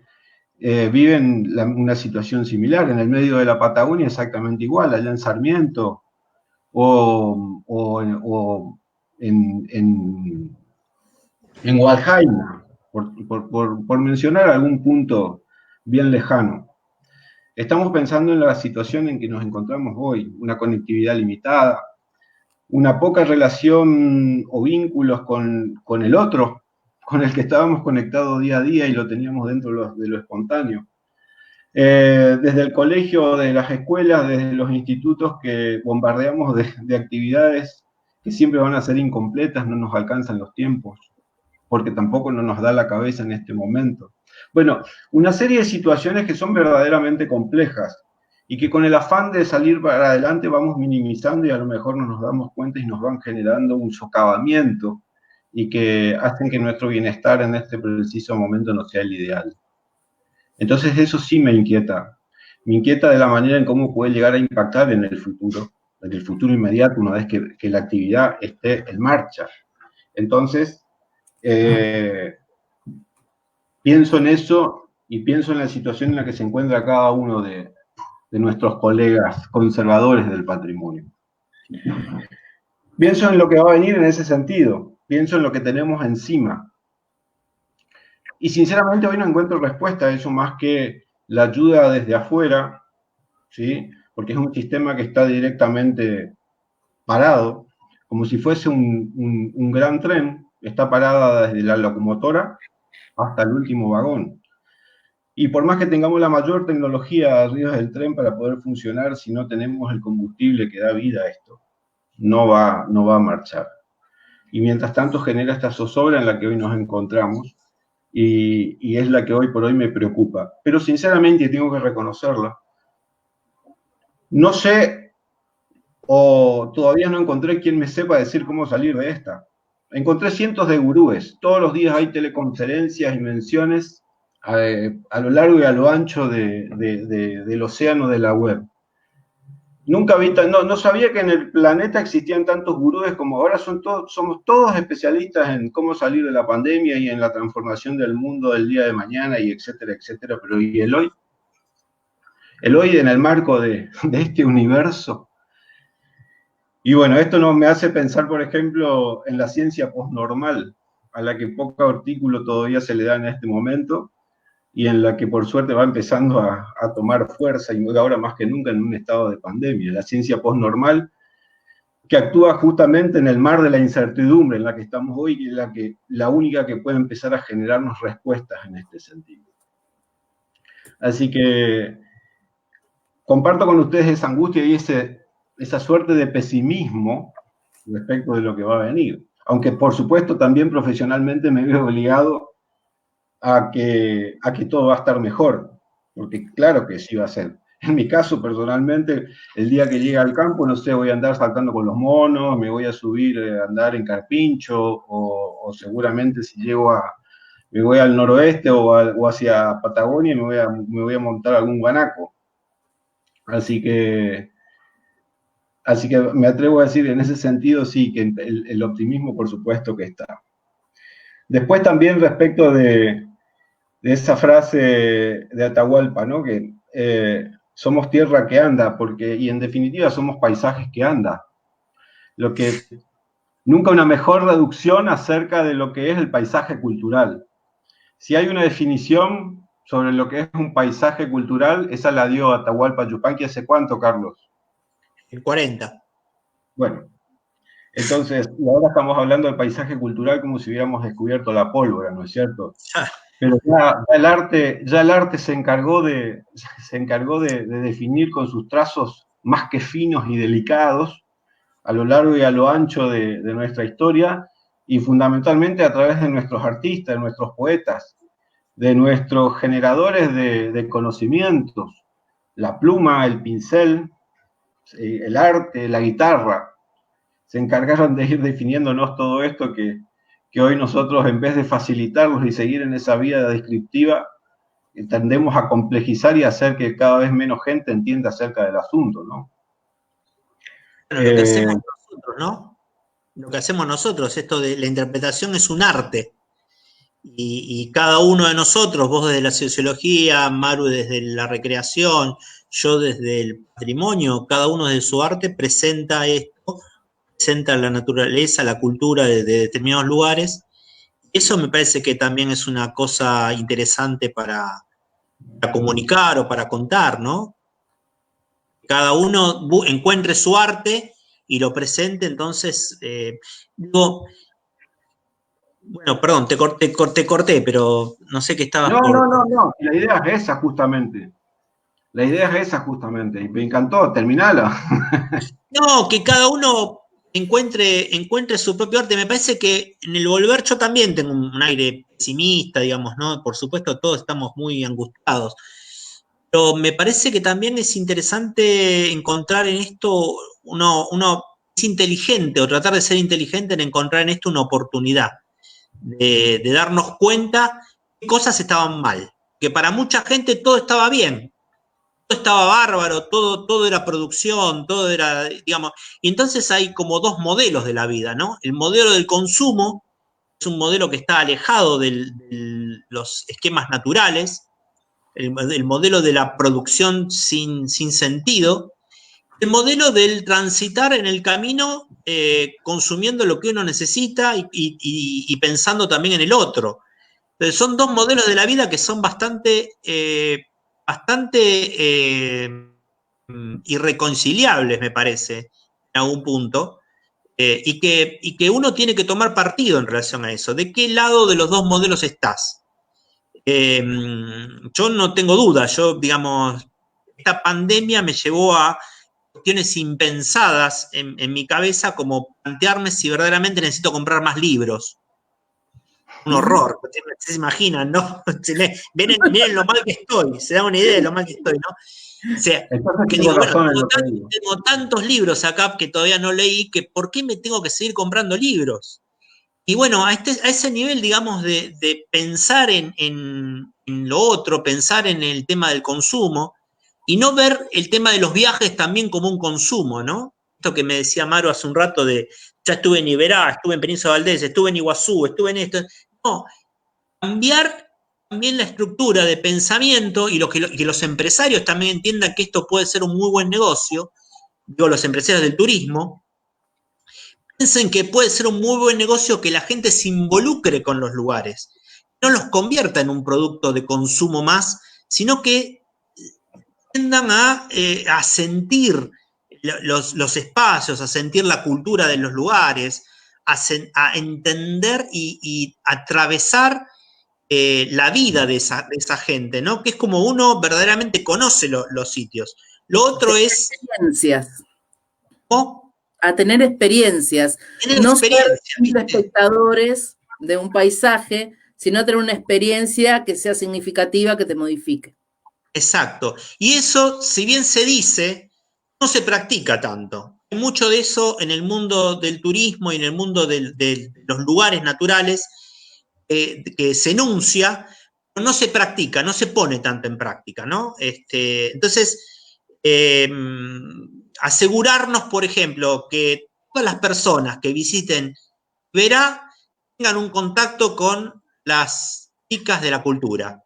Viven una situación similar. En el medio de la Patagonia exactamente igual, allá en Sarmiento, o en Hualjaina, por mencionar algún punto bien lejano. Estamos pensando en la situación en que nos encontramos hoy, una conectividad limitada, una poca relación o vínculos con el otro, con el que estábamos conectados día a día y lo teníamos dentro de lo espontáneo. Desde el colegio, desde las escuelas, desde los institutos que bombardeamos de actividades que siempre van a ser incompletas, no nos alcanzan los tiempos, porque tampoco no nos da la cabeza en este momento. Bueno, una serie de situaciones que son verdaderamente complejas y que con el afán de salir para adelante vamos minimizando y a lo mejor no nos damos cuenta y nos van generando un socavamiento y que hacen que nuestro bienestar en este preciso momento no sea el ideal. Entonces eso sí me inquieta de la manera en cómo puede llegar a impactar en el futuro inmediato, una vez que la actividad esté en marcha. Entonces, pienso en eso y pienso en la situación en la que se encuentra cada uno de nuestros colegas conservadores del patrimonio. Pienso en lo que va a venir en ese sentido, pienso en lo que tenemos encima. Y sinceramente hoy no encuentro respuesta a eso más que la ayuda desde afuera, ¿sí? Porque es un sistema que está directamente parado, como si fuese un gran tren, está parada desde la locomotora hasta el último vagón. Y por más que tengamos la mayor tecnología arriba del tren para poder funcionar, si no tenemos el combustible que da vida a esto, no va a marchar. Y mientras tanto genera esta zozobra en la que hoy nos encontramos, y es la que hoy por hoy me preocupa. Pero sinceramente tengo que reconocerla. No sé, o todavía no encontré quien me sepa decir cómo salir de esta. Encontré cientos de gurúes. Todos los días hay teleconferencias y menciones a lo largo y a lo ancho del océano de la web. Nunca vi, no sabía que en el planeta existían tantos gurúes como ahora. Somos todos especialistas en cómo salir de la pandemia y en la transformación del mundo del día de mañana y etcétera, etcétera. Pero ¿y el hoy? El hoy en el marco de este universo. Y bueno, esto me hace pensar, por ejemplo, en la ciencia postnormal, a la que poco artículo todavía se le da en este momento, y en la que por suerte va empezando a tomar fuerza, y ahora más que nunca en un estado de pandemia. La ciencia postnormal, que actúa justamente en el mar de la incertidumbre en la que estamos hoy, y es la única que puede empezar a generarnos respuestas en este sentido. Así que comparto con ustedes esa angustia y esa suerte de pesimismo respecto de lo que va a venir. Aunque, por supuesto, también profesionalmente me veo obligado a que todo va a estar mejor, porque claro que sí va a ser. En mi caso, personalmente, el día que llegue al campo, no sé, voy a andar saltando con los monos, me voy a subir a andar en carpincho, o seguramente si me voy al noroeste o hacia Patagonia, me voy a montar algún guanaco. Así que me atrevo a decir, en ese sentido, sí, que el optimismo, por supuesto que está. Después también respecto de esa frase de Atahualpa, ¿no? Que somos tierra que anda, y en definitiva somos paisajes que anda. Nunca una mejor reducción acerca de lo que es el paisaje cultural. Si hay una definición sobre lo que es un paisaje cultural, esa la dio Atahualpa Yupanqui ¿hace cuánto, Carlos? En 40. Bueno, entonces, y ahora estamos hablando del paisaje cultural como si hubiéramos descubierto la pólvora, ¿no es cierto? Pero ya el arte se encargó de definir con sus trazos más que finos y delicados a lo largo y a lo ancho de nuestra historia, y fundamentalmente a través de nuestros artistas, de nuestros poetas, de nuestros generadores de conocimientos, la pluma, el pincel, el arte, la guitarra, se encargaron de ir definiéndonos todo esto que hoy nosotros, en vez de facilitarlos y seguir en esa vía descriptiva, tendemos a complejizar y hacer que cada vez menos gente entienda acerca del asunto, ¿no? Bueno, lo que hacemos nosotros, ¿no? Lo que hacemos nosotros, esto de la interpretación es un arte. Y cada uno de nosotros, vos desde la sociología, Maru desde la recreación, yo desde el patrimonio, cada uno desde su arte presenta esto, presenta la naturaleza, la cultura de determinados lugares. Eso me parece que también es una cosa interesante para comunicar o para contar, ¿no? Cada uno encuentre su arte y lo presente, entonces, digo, bueno, perdón, te corté, pero no sé qué estabas por... No, la idea es esa justamente. La idea es esa justamente, y me encantó, terminala. No, que cada uno encuentre su propio arte. Me parece que en el volver yo también tengo un aire pesimista, digamos, ¿no? Por supuesto, todos estamos muy angustiados. Pero me parece que también es interesante encontrar en esto, uno es inteligente o tratar de ser inteligente en encontrar en esto una oportunidad de darnos cuenta qué cosas estaban mal. Que para mucha gente todo estaba bien, todo estaba bárbaro, todo era producción, todo era, digamos, y entonces hay como dos modelos de la vida, ¿no? El modelo del consumo es un modelo que está alejado de los esquemas naturales, el modelo de la producción sin sentido, el modelo del transitar en el camino consumiendo lo que uno necesita y pensando también en el otro. Entonces son dos modelos de la vida que son bastante irreconciliables, me parece, en algún punto, y que uno tiene que tomar partido en relación a eso. ¿De qué lado de los dos modelos estás? Yo no tengo duda, digamos, esta pandemia me llevó a cuestiones impensadas en mi cabeza, como plantearme si verdaderamente necesito comprar más libros. Un horror, se imaginan, ¿no? Miren lo mal que estoy, se da una idea de lo mal que estoy, ¿no? O sea, que digo, bueno, tengo tantos libros acá que todavía no leí, que ¿por qué me tengo que seguir comprando libros? Y bueno, a ese nivel, digamos, de pensar en lo otro, pensar en el tema del consumo, y no ver el tema de los viajes también como un consumo, ¿no? Esto que me decía Maru hace un rato de, ya estuve en Iberá, estuve en Península Valdés, estuve en Iguazú, estuve en esto. No, cambiar también la estructura de pensamiento y que los empresarios también entiendan que esto puede ser un muy buen negocio, digo, los empresarios del turismo, piensen que puede ser un muy buen negocio que la gente se involucre con los lugares, no los convierta en un producto de consumo más, sino que tiendan a sentir los espacios, a sentir la cultura de los lugares, a entender y atravesar la vida de esa gente, ¿no? Que es como uno verdaderamente conoce los sitios. Lo otro es... Experiencias. ¿Cómo? A tener experiencias. No ser espectadores de un paisaje, sino tener una experiencia que sea significativa, que te modifique. Exacto. Y eso, si bien se dice, no se practica tanto. Hay mucho de eso en el mundo del turismo y en el mundo de los lugares naturales que se enuncia, pero no se practica, no se pone tanto en práctica, ¿no? Entonces, asegurarnos, por ejemplo, que todas las personas que visiten Iberá tengan un contacto con las chicas de la cultura,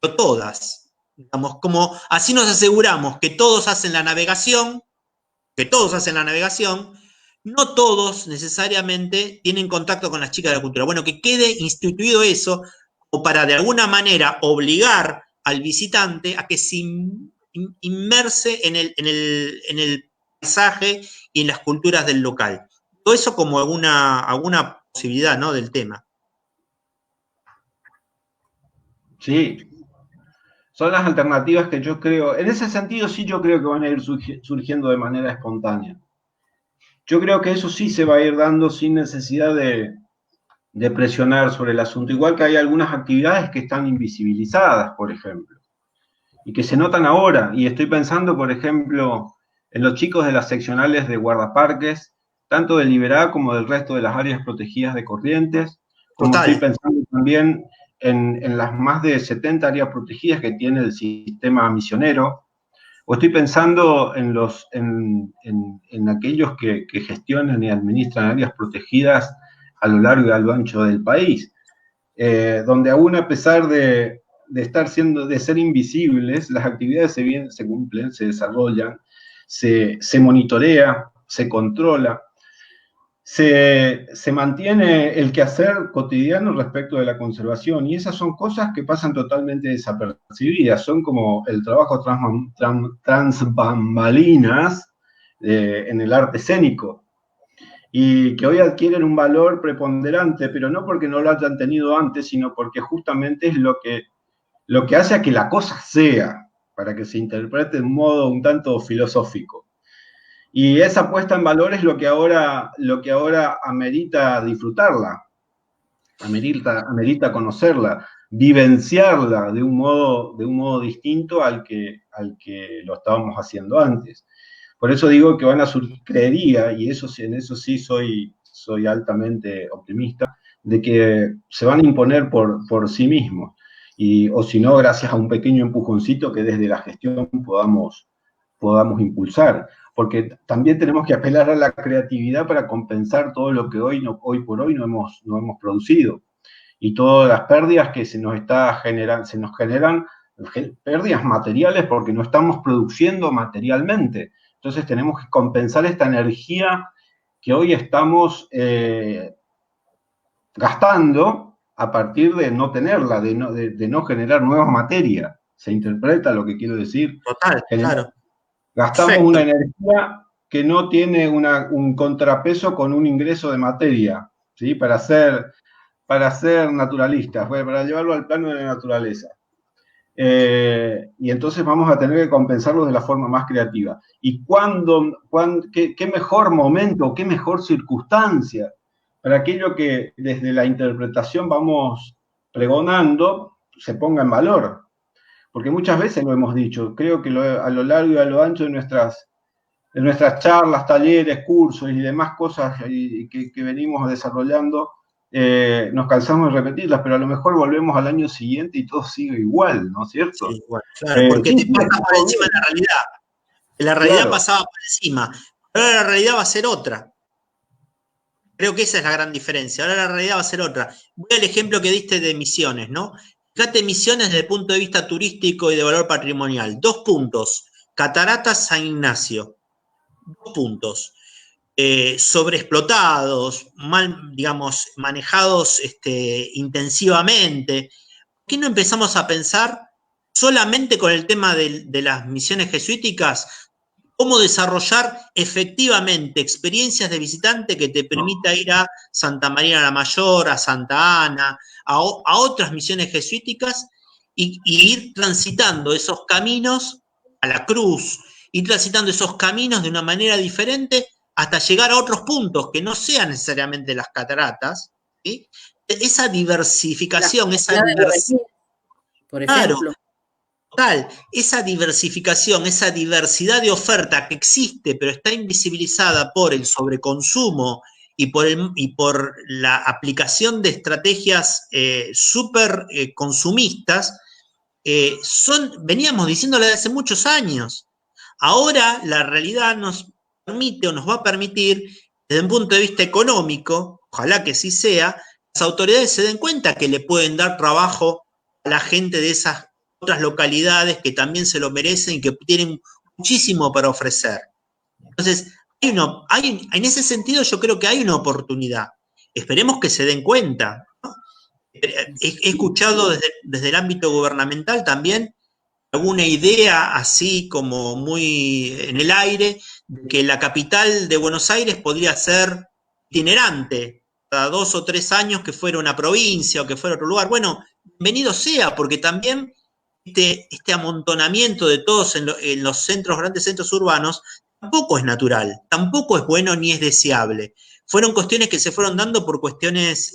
pero todas, digamos, como así nos aseguramos que todos hacen la navegación, no todos necesariamente tienen contacto con las chicas de la cultura. Bueno, que quede instituido eso, o para de alguna manera obligar al visitante a que se inmerse en el paisaje y en las culturas del local. Todo eso como alguna posibilidad, ¿no?, del tema. Sí, son las alternativas que yo creo, en ese sentido sí yo creo que van a ir surgiendo de manera espontánea. Yo creo que eso sí se va a ir dando sin necesidad de presionar sobre el asunto, igual que hay algunas actividades que están invisibilizadas, por ejemplo, y que se notan ahora, y estoy pensando, por ejemplo, en los chicos de las seccionales de guardaparques, tanto del Iberá como del resto de las áreas protegidas de Corrientes, como Total. estoy pensando también en las más de 70 áreas protegidas que tiene el sistema misionero, o estoy pensando en aquellos que gestionan y administran áreas protegidas a lo largo y a lo ancho del país, donde aún a pesar de ser invisibles, las actividades se cumplen, se desarrollan, se monitorea, se controla, se mantiene el quehacer cotidiano respecto de la conservación, y esas son cosas que pasan totalmente desapercibidas, son como el trabajo tras bambalinas en el arte escénico, y que hoy adquieren un valor preponderante, pero no porque no lo hayan tenido antes, sino porque justamente es lo que hace a que la cosa sea, para que se interprete de un modo un tanto filosófico. Y esa puesta en valor es lo que ahora amerita disfrutarla, amerita conocerla, vivenciarla de un modo distinto al que lo estábamos haciendo antes. Por eso digo que van a surgir, creería, y en eso sí soy altamente optimista, de que se van a imponer por sí mismos, o si no, gracias a un pequeño empujoncito que desde la gestión podamos impulsar, porque también tenemos que apelar a la creatividad para compensar todo lo que hoy por hoy no hemos producido, y todas las pérdidas que se nos generan pérdidas materiales porque no estamos produciendo materialmente. Entonces tenemos que compensar esta energía que hoy estamos gastando a partir de no tenerla, de no generar nuevas materias. ¿Se interpreta lo que quiero decir? Total, claro. Gastamos Perfecto. una energía que no tiene un contrapeso con un ingreso de materia, ¿sí? Para ser naturalistas, para llevarlo al plano de la naturaleza. Y entonces vamos a tener que compensarlo de la forma más creativa. ¿Y qué mejor momento, qué mejor circunstancia para aquello que desde la interpretación vamos pregonando se ponga en valor? Porque muchas veces lo hemos dicho, creo que a lo largo y a lo ancho de nuestras charlas, talleres, cursos y demás cosas que venimos desarrollando, nos cansamos de repetirlas, pero a lo mejor volvemos al año siguiente y todo sigue igual, ¿no es cierto? Sí, igual, claro, porque te pasa por encima de la realidad. La realidad claro. pasaba por encima, ahora la realidad va a ser otra. Creo que esa es la gran diferencia. Ahora la realidad va a ser otra. Voy al ejemplo que diste de Misiones, ¿no? Fíjate, Misiones desde el punto de vista turístico y de valor patrimonial. 2 puntos. Cataratas San Ignacio. 2 puntos. Sobreexplotados, mal, digamos, manejados intensivamente. ¿Por qué no empezamos a pensar solamente con el tema de las misiones jesuíticas? Cómo desarrollar efectivamente experiencias de visitante que te permita ir a Santa María la Mayor, a Santa Ana, a otras misiones jesuíticas y ir transitando esos caminos a la cruz, ir transitando esos caminos de una manera diferente hasta llegar a otros puntos que no sean necesariamente las cataratas, ¿sí? esa diversificación, por claro, ejemplo. total, esa diversificación, esa diversidad de oferta que existe, pero está invisibilizada por el sobreconsumo y por la aplicación de estrategias súper consumistas, veníamos diciéndole desde hace muchos años. Ahora la realidad nos permite o nos va a permitir, desde un punto de vista económico, ojalá que sí sea, las autoridades se den cuenta que le pueden dar trabajo a la gente de esas otras localidades que también se lo merecen y que tienen muchísimo para ofrecer. Entonces, en ese sentido yo creo que hay una oportunidad. Esperemos que se den cuenta, ¿no? He escuchado desde el ámbito gubernamental también alguna idea así como muy en el aire, de que la capital de Buenos Aires podría ser itinerante, cada 2 o 3 años que fuera una provincia o que fuera otro lugar. Bueno, bienvenido sea, porque también este amontonamiento de todos en los grandes centros urbanos, tampoco es natural, tampoco es bueno ni es deseable. Fueron cuestiones que se fueron dando por cuestiones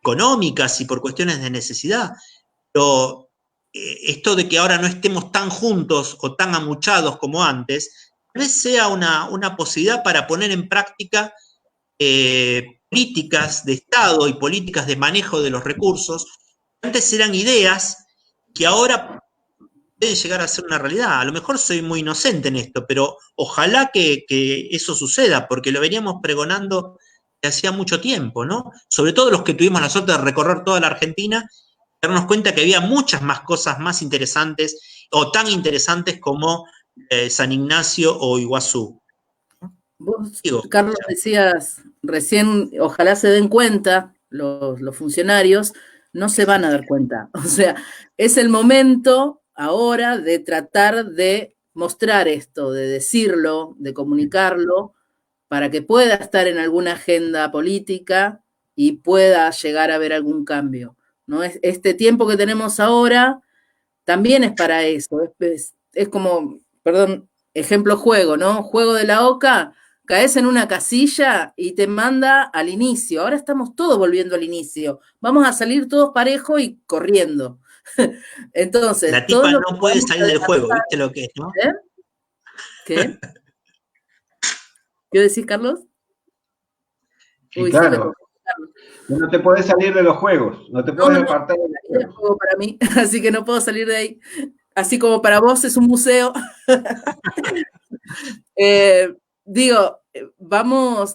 económicas y por cuestiones de necesidad, pero esto de que ahora no estemos tan juntos o tan amuchados como antes, tal vez sea una posibilidad para poner en práctica políticas de Estado y políticas de manejo de los recursos. Antes eran ideas que ahora pueden llegar a ser una realidad. A lo mejor soy muy inocente en esto, pero ojalá que eso suceda, porque lo veníamos pregonando desde hacía mucho tiempo, ¿no? Sobre todo los que tuvimos la suerte de recorrer toda la Argentina, darnos cuenta que había muchas más cosas más interesantes o tan interesantes como San Ignacio o Iguazú. Vos, Carlos, decías recién, ojalá se den cuenta los funcionarios, no se van a dar cuenta. O sea, es el momento ahora de tratar de mostrar esto, de decirlo, de comunicarlo, para que pueda estar en alguna agenda política y pueda llegar a haber algún cambio, ¿no? Este tiempo que tenemos ahora también es para eso, es como, perdón, ejemplo juego, ¿no? Juego de la oca, caes en una casilla y te manda al inicio. Ahora estamos todos volviendo al inicio. Vamos a salir todos parejos y corriendo. Entonces, la tipa no puede salir del juego, ¿viste lo que es, no? ¿Eh? ¿Qué? ¿Qué decís, Carlos? Sí, uy, claro. No te puedes salir de los juegos, no te puedes apartar de los juegos. Es juego para mí, así que no puedo salir de ahí. Así como para vos es un museo.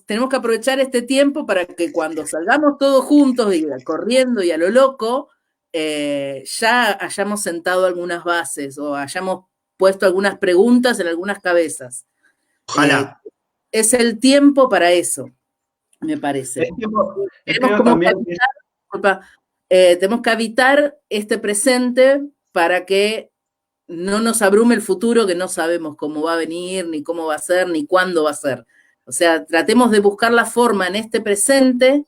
Tenemos que aprovechar este tiempo para que cuando salgamos todos juntos y corriendo y a lo loco, ya hayamos sentado algunas bases o hayamos puesto algunas preguntas en algunas cabezas. Ojalá. Es el tiempo para eso, me parece. Tenemos que habitar este presente para que no nos abrume el futuro, que no sabemos cómo va a venir, ni cómo va a ser, ni cuándo va a ser. O sea, tratemos de buscar la forma en este presente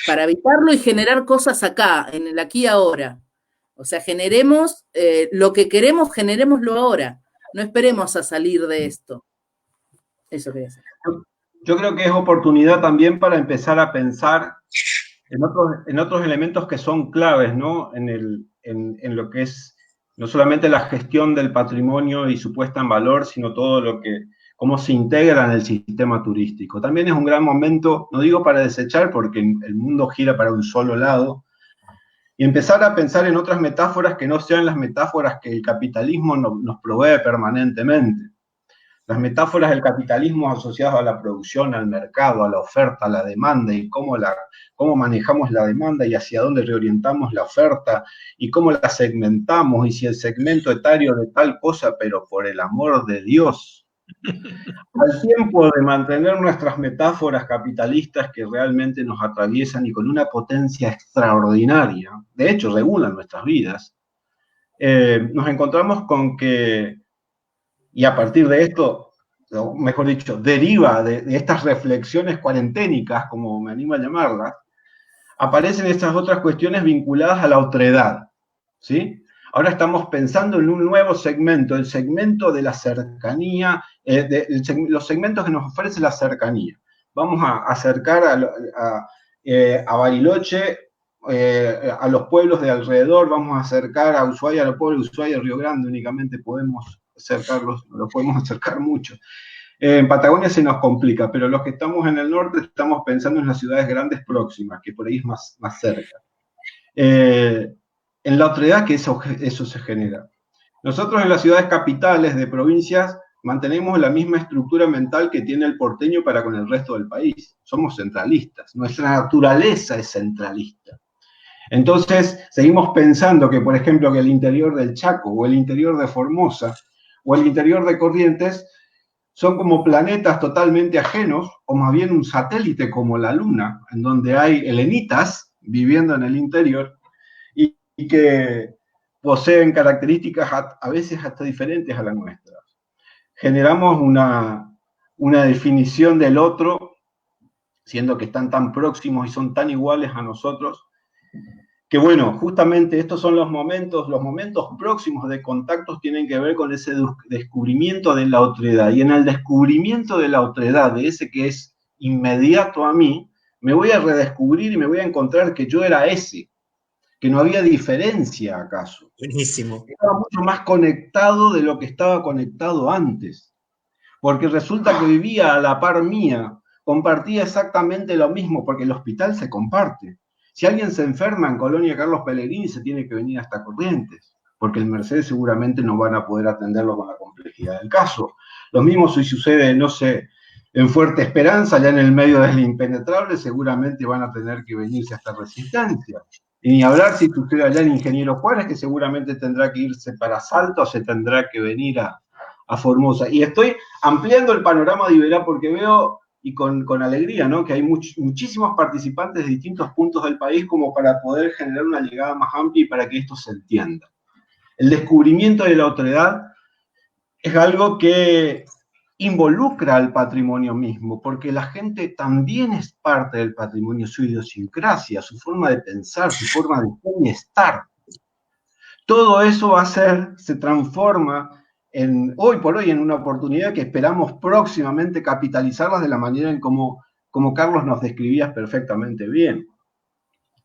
para evitarlo y generar cosas acá, en el aquí y ahora. O sea, generemos lo que queremos, generémoslo ahora. No esperemos a salir de esto. Eso quería decir. Yo creo que es oportunidad también para empezar a pensar en otros elementos que son claves, ¿no? En lo que es no solamente la gestión del patrimonio y su puesta en valor, sino cómo se integra en el sistema turístico. También es un gran momento, no digo para desechar, porque el mundo gira para un solo lado, y empezar a pensar en otras metáforas que no sean las metáforas que el capitalismo nos provee permanentemente. Las metáforas del capitalismo asociadas a la producción, al mercado, a la oferta, a la demanda, y cómo manejamos la demanda y hacia dónde reorientamos la oferta, y cómo la segmentamos, y si el segmento etario de tal cosa, pero por el amor de Dios. Al tiempo de mantener nuestras metáforas capitalistas que realmente nos atraviesan y con una potencia extraordinaria, de hecho regulan nuestras vidas, nos encontramos con que, y a partir de esto, mejor dicho, deriva de estas reflexiones cuarenténicas, como me animo a llamarlas, aparecen estas otras cuestiones vinculadas a la otredad, ¿sí? Ahora estamos pensando en un nuevo segmento, el segmento de la cercanía, los segmentos que nos ofrece la cercanía. Vamos a acercar a Bariloche, a los pueblos de alrededor, vamos a acercar a Ushuaia, al pueblo de Ushuaia, Río Grande, únicamente podemos acercarlos, lo podemos acercar mucho. En Patagonia se nos complica, pero los que estamos en el norte estamos pensando en las ciudades grandes próximas, que por ahí es más cerca. En la otredad que eso se genera. Nosotros en las ciudades capitales de provincias mantenemos la misma estructura mental que tiene el porteño para con el resto del país. Somos centralistas, nuestra naturaleza es centralista. Entonces, seguimos pensando que, por ejemplo, que el interior del Chaco, o el interior de Formosa, o el interior de Corrientes, son como planetas totalmente ajenos, o más bien un satélite como la Luna, en donde hay helenitas viviendo en el interior, y que poseen características a veces hasta diferentes a las nuestras. Generamos una definición del otro, siendo que están tan próximos y son tan iguales a nosotros, que bueno, justamente estos son los momentos próximos de contactos tienen que ver con ese descubrimiento de la otredad. Y en el descubrimiento de la otredad, de ese que es inmediato a mí, me voy a redescubrir y me voy a encontrar que yo era ese, que no había diferencia acaso. Buenísimo. Estaba mucho más conectado de lo que estaba conectado antes, porque resulta que vivía a la par mía, compartía exactamente lo mismo, porque el hospital se comparte. Si alguien se enferma en Colonia Carlos Pellegrini, se tiene que venir hasta Corrientes, porque el Mercedes seguramente no van a poder atenderlo con la complejidad del caso. Lo mismo si sucede, no sé, en Fuerte Esperanza, ya en el medio del impenetrable, seguramente van a tener que venirse hasta Resistencia. Y ni hablar si sucede allá en Ingeniero Juárez, que seguramente tendrá que irse para Salta o se tendrá que venir a Formosa. Y estoy ampliando el panorama de Iberá porque veo, y con alegría, ¿no?, que hay muchísimos participantes de distintos puntos del país como para poder generar una llegada más amplia y para que esto se entienda. El descubrimiento de la otredad es algo que involucra al patrimonio mismo, porque la gente también es parte del patrimonio, su idiosincrasia, su forma de pensar, su forma de ser y estar. Todo eso se transforma hoy por hoy en una oportunidad que esperamos próximamente capitalizarlas de la manera en como Carlos nos describía perfectamente bien.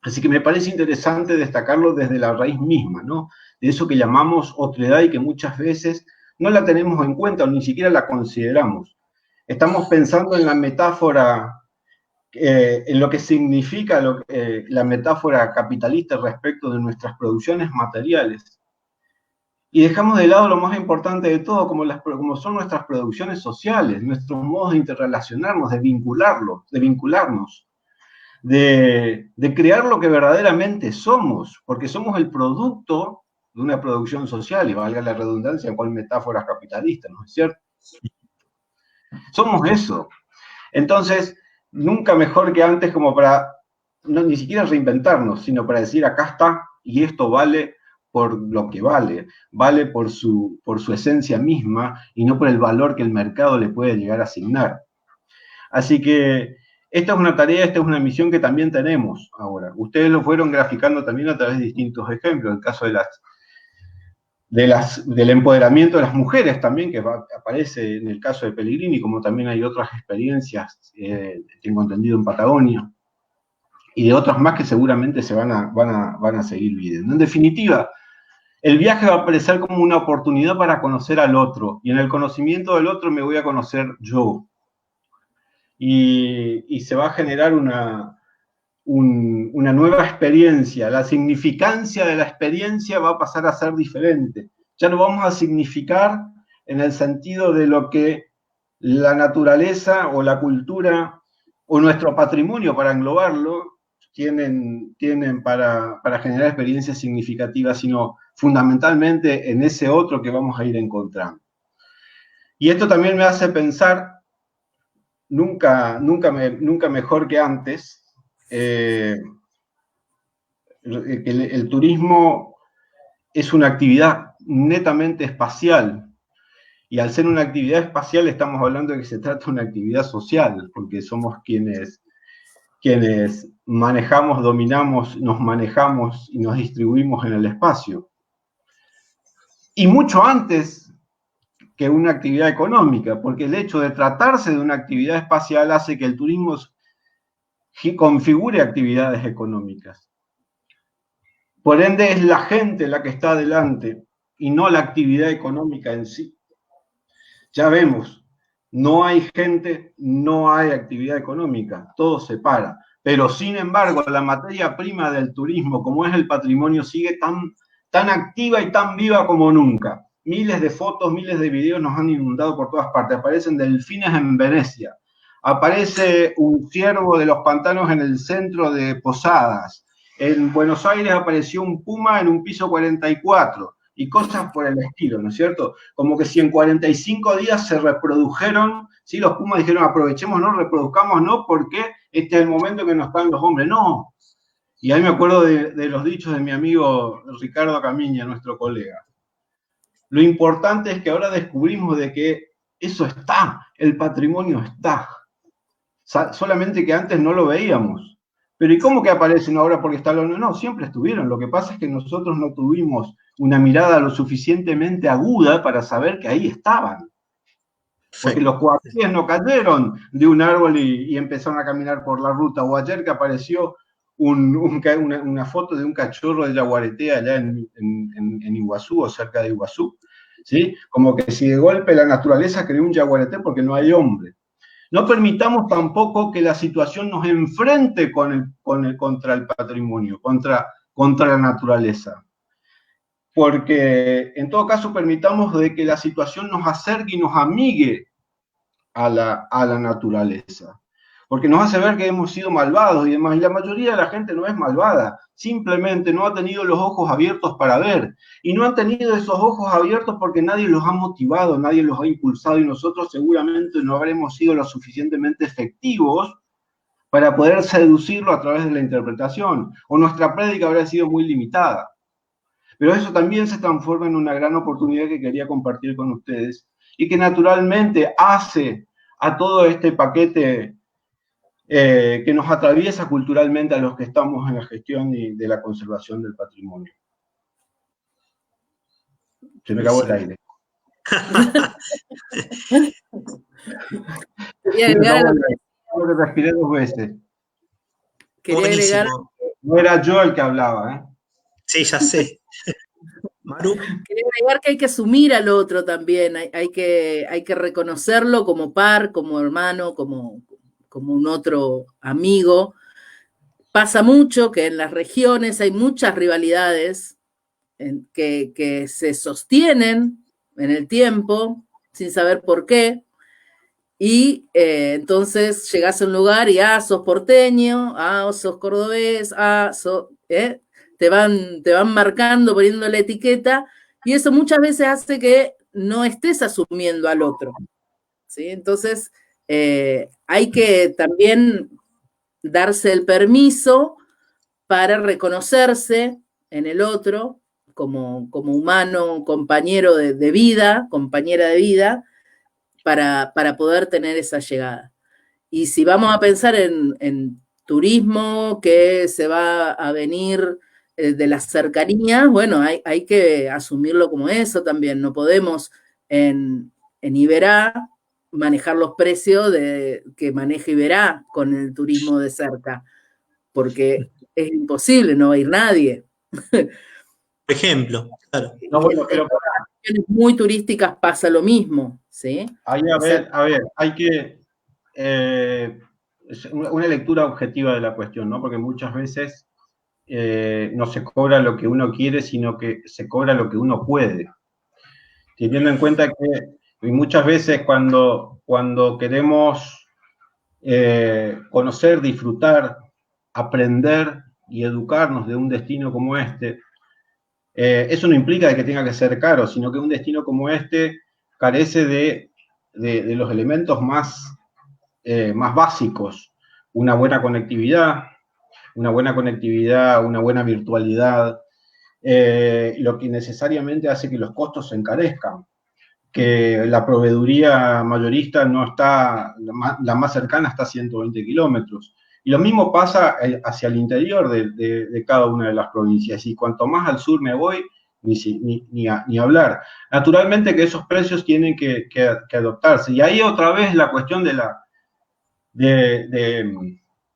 Así que me parece interesante destacarlo desde la raíz misma, ¿no?, de eso que llamamos otredad y que muchas veces no la tenemos en cuenta o ni siquiera la consideramos. Estamos pensando en la metáfora, en lo que significa la metáfora capitalista respecto de nuestras producciones materiales. Y dejamos de lado lo más importante de todo, como son nuestras producciones sociales, nuestros modos de interrelacionarnos, de vincularnos, de crear lo que verdaderamente somos, porque somos el producto de una producción social, y valga la redundancia, con metáforas capitalistas, ¿no es cierto? Somos eso. Entonces, nunca mejor que antes como para, ni siquiera reinventarnos, sino para decir, acá está, y esto vale por lo que vale por su esencia misma, y no por el valor que el mercado le puede llegar a asignar. Así que esta es una tarea, esta es una misión que también tenemos ahora. Ustedes lo fueron graficando también a través de distintos ejemplos, el caso del empoderamiento de las mujeres también, que aparece en el caso de Pellegrini, como también hay otras experiencias, tengo entendido, en Patagonia, y de otras más que seguramente se van a seguir viendo. En definitiva, el viaje va a aparecer como una oportunidad para conocer al otro, y en el conocimiento del otro me voy a conocer yo. Y se va a generar una nueva experiencia. La significancia de la experiencia va a pasar a ser diferente. Ya no vamos a significar en el sentido de lo que la naturaleza o la cultura o nuestro patrimonio, para englobarlo, tienen para generar experiencias significativas, sino fundamentalmente en ese otro que vamos a ir encontrando. Y esto también me hace pensar, nunca mejor que antes, el turismo es una actividad netamente espacial, y al ser una actividad espacial estamos hablando de que se trata de una actividad social, porque somos quienes manejamos, dominamos, nos manejamos y nos distribuimos en el espacio. Y mucho antes que una actividad económica, porque el hecho de tratarse de una actividad espacial hace que el turismo configure actividades económicas. Por ende, es la gente la que está adelante y no la actividad económica en sí. Ya vemos, no hay gente, no hay actividad económica, todo se para. Pero, sin embargo, la materia prima del turismo, como es el patrimonio, sigue tan activa y tan viva como nunca. Miles de fotos, miles de videos nos han inundado por todas partes. Aparecen delfines en Venecia. Aparece un ciervo de los pantanos en el centro de Posadas. En Buenos Aires apareció un puma en un piso 44 y cosas por el estilo, ¿no es cierto? Como que si en 45 días se reprodujeron, ¿sí? Los pumas dijeron aprovechemos, no reproduzcamos, no, porque este es el momento que no están los hombres, no. Y ahí me acuerdo de los dichos de mi amigo Ricardo Camiña, nuestro colega. Lo importante es que ahora descubrimos de que eso está, el patrimonio está. Solamente que antes no lo veíamos. Pero ¿y cómo que aparecen ahora porque está lo no? Siempre estuvieron. Lo que pasa es que nosotros no tuvimos una mirada lo suficientemente aguda para saber que ahí estaban. Porque los coatíes no cayeron de un árbol y empezaron a caminar por la ruta. O ayer que apareció una foto de un cachorro de yaguareté allá en Iguazú o cerca de Iguazú. ¿Sí? Como que si de golpe la naturaleza creó un yaguareté porque no hay hombre. No permitamos tampoco que la situación nos enfrente contra el patrimonio, contra la naturaleza. Porque en todo caso permitamos de que la situación nos acerque y nos amigue a la naturaleza. Porque nos hace ver que hemos sido malvados y demás. Y la mayoría de la gente no es malvada. Simplemente no ha tenido los ojos abiertos para ver. Y no han tenido esos ojos abiertos porque nadie los ha motivado, nadie los ha impulsado. Y nosotros seguramente no habremos sido lo suficientemente efectivos para poder seducirlo a través de la interpretación. O nuestra prédica habrá sido muy limitada. Pero eso también se transforma en una gran oportunidad que quería compartir con ustedes. Y que naturalmente hace a todo este paquete que nos atraviesa culturalmente a los que estamos en la gestión y de la conservación del patrimonio. Se me acabó el aire. Respiré 2 veces. Quería agregar... No era yo el que hablaba, ¿eh? Sí, ya sé. Maru. Quería agregar que hay que asumir al otro también, hay que reconocerlo como par, como hermano, como un otro amigo. Pasa mucho que en las regiones hay muchas rivalidades que se sostienen en el tiempo sin saber por qué, y entonces llegás a un lugar y sos porteño, sos cordobés, te van marcando, poniendo la etiqueta, y eso muchas veces hace que no estés asumiendo al otro, ¿sí? Entonces hay que también darse el permiso para reconocerse en el otro como humano, compañero de vida, compañera de vida, para poder tener esa llegada. Y si vamos a pensar en turismo que se va a venir de las cercanías, bueno, hay que asumirlo como eso también. No podemos en Iberá manejar los precios que maneja Iberá con el turismo de cerca, porque es imposible, no va a ir nadie. Por ejemplo, claro. No, bueno, pero en regiones muy turísticas pasa lo mismo, ¿sí? Ahí, a ver, hay que una lectura objetiva de la cuestión, ¿no? Porque muchas veces no se cobra lo que uno quiere, sino que se cobra lo que uno puede. Teniendo en cuenta que muchas veces cuando queremos conocer, disfrutar, aprender y educarnos de un destino como este, eso no implica de que tenga que ser caro, sino que un destino como este carece de los elementos más básicos. Una buena conectividad, una buena virtualidad, lo que necesariamente hace que los costos se encarezcan, que la proveeduría mayorista no está, la más cercana está a 120 kilómetros. Y lo mismo pasa hacia el interior de cada una de las provincias. Y cuanto más al sur me voy, ni hablar. Naturalmente que esos precios tienen que adoptarse. Y ahí otra vez la cuestión de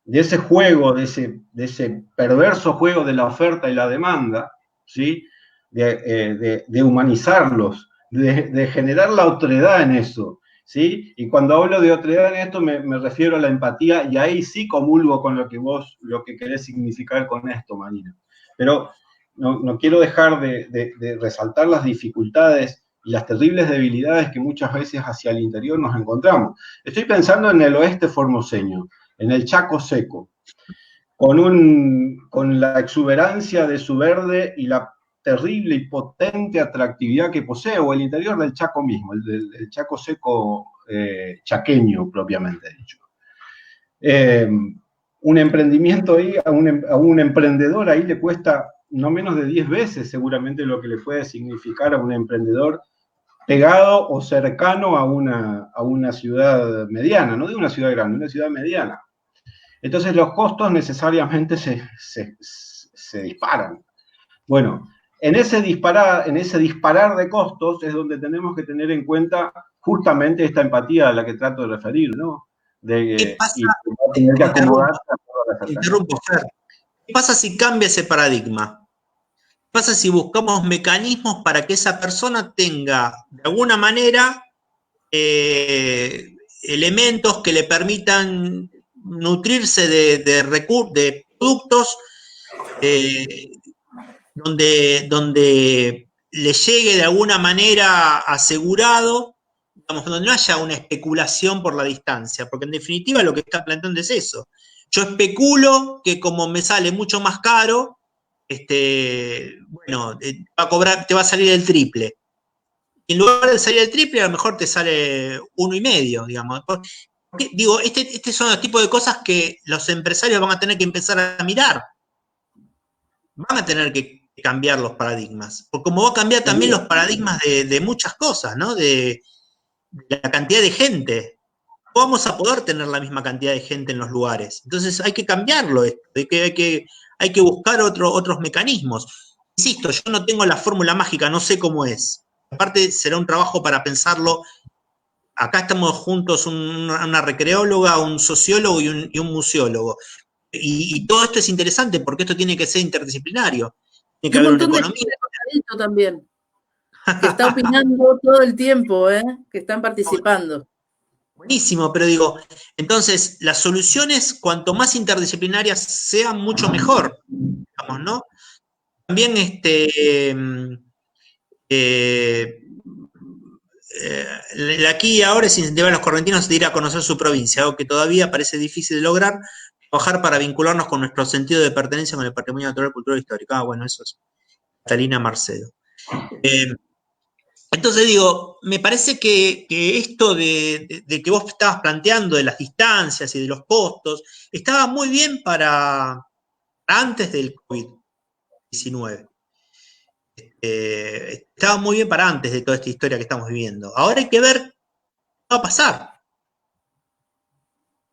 ese juego, de ese perverso juego de la oferta y la demanda, ¿sí? De humanizarlos, de generar la otredad en eso, ¿sí? Y cuando hablo de otredad en esto me refiero a la empatía, y ahí sí comulgo con lo que querés significar con esto, Marina. Pero no quiero dejar de resaltar las dificultades y las terribles debilidades que muchas veces hacia el interior nos encontramos. Estoy pensando en el oeste formoseño, en el Chaco seco, con la exuberancia de su verde y la terrible y potente atractividad que posee, o el interior del Chaco mismo, el Chaco seco chaqueño propiamente dicho. Un emprendimiento ahí, a un emprendedor ahí le cuesta no menos de 10 veces seguramente lo que le puede significar a un emprendedor pegado o cercano a una ciudad mediana, no de una ciudad grande, una ciudad mediana. Entonces los costos necesariamente se disparan. Bueno, en ese disparar de costos es donde tenemos que tener en cuenta justamente esta empatía a la que trato de referir, ¿no? ¿Qué pasa? Y tener que acomodarse a toda la Interrumpo, Fer. ¿Qué pasa si cambia ese paradigma? ¿Qué pasa si buscamos mecanismos para que esa persona tenga, de alguna manera, elementos que le permitan nutrirse de productos donde le llegue de alguna manera asegurado, digamos, donde no haya una especulación por la distancia, porque en definitiva lo que está planteando es eso. Yo especulo que como me sale mucho más caro, bueno, te va a salir el triple. En lugar de salir el triple, a lo mejor te sale 1,5, digamos. Porque, digo, este son los tipos de cosas que los empresarios van a tener que empezar a mirar. Van a tener que cambiar los paradigmas. Porque como va a cambiar también los paradigmas de muchas cosas, ¿no? De la cantidad de gente. No vamos a poder tener la misma cantidad de gente en los lugares. Entonces hay que cambiarlo esto. Hay que buscar otros mecanismos. Insisto, yo no tengo la fórmula mágica, no sé cómo es. Aparte, será un trabajo para pensarlo. Acá estamos juntos una recreóloga, un sociólogo y un museólogo. Y todo esto es interesante porque esto tiene que ser interdisciplinario. Tiene que haber una economía. También, que está opinando todo el tiempo, que están participando. Buenísimo, pero digo, entonces las soluciones, cuanto más interdisciplinarias sean, mucho mejor, digamos, ¿no? También aquí y ahora es incentivar a los correntinos a ir a conocer su provincia, algo que todavía parece difícil de lograr, trabajar para vincularnos con nuestro sentido de pertenencia con el patrimonio natural, cultural e histórico. Ah, bueno, eso es Catalina Marcedo. Entonces digo, me parece que esto de que vos estabas planteando de las distancias y de los costos, estaba muy bien para antes del COVID-19. Estaba muy bien para antes de toda esta historia que estamos viviendo. Ahora hay que ver qué va a pasar.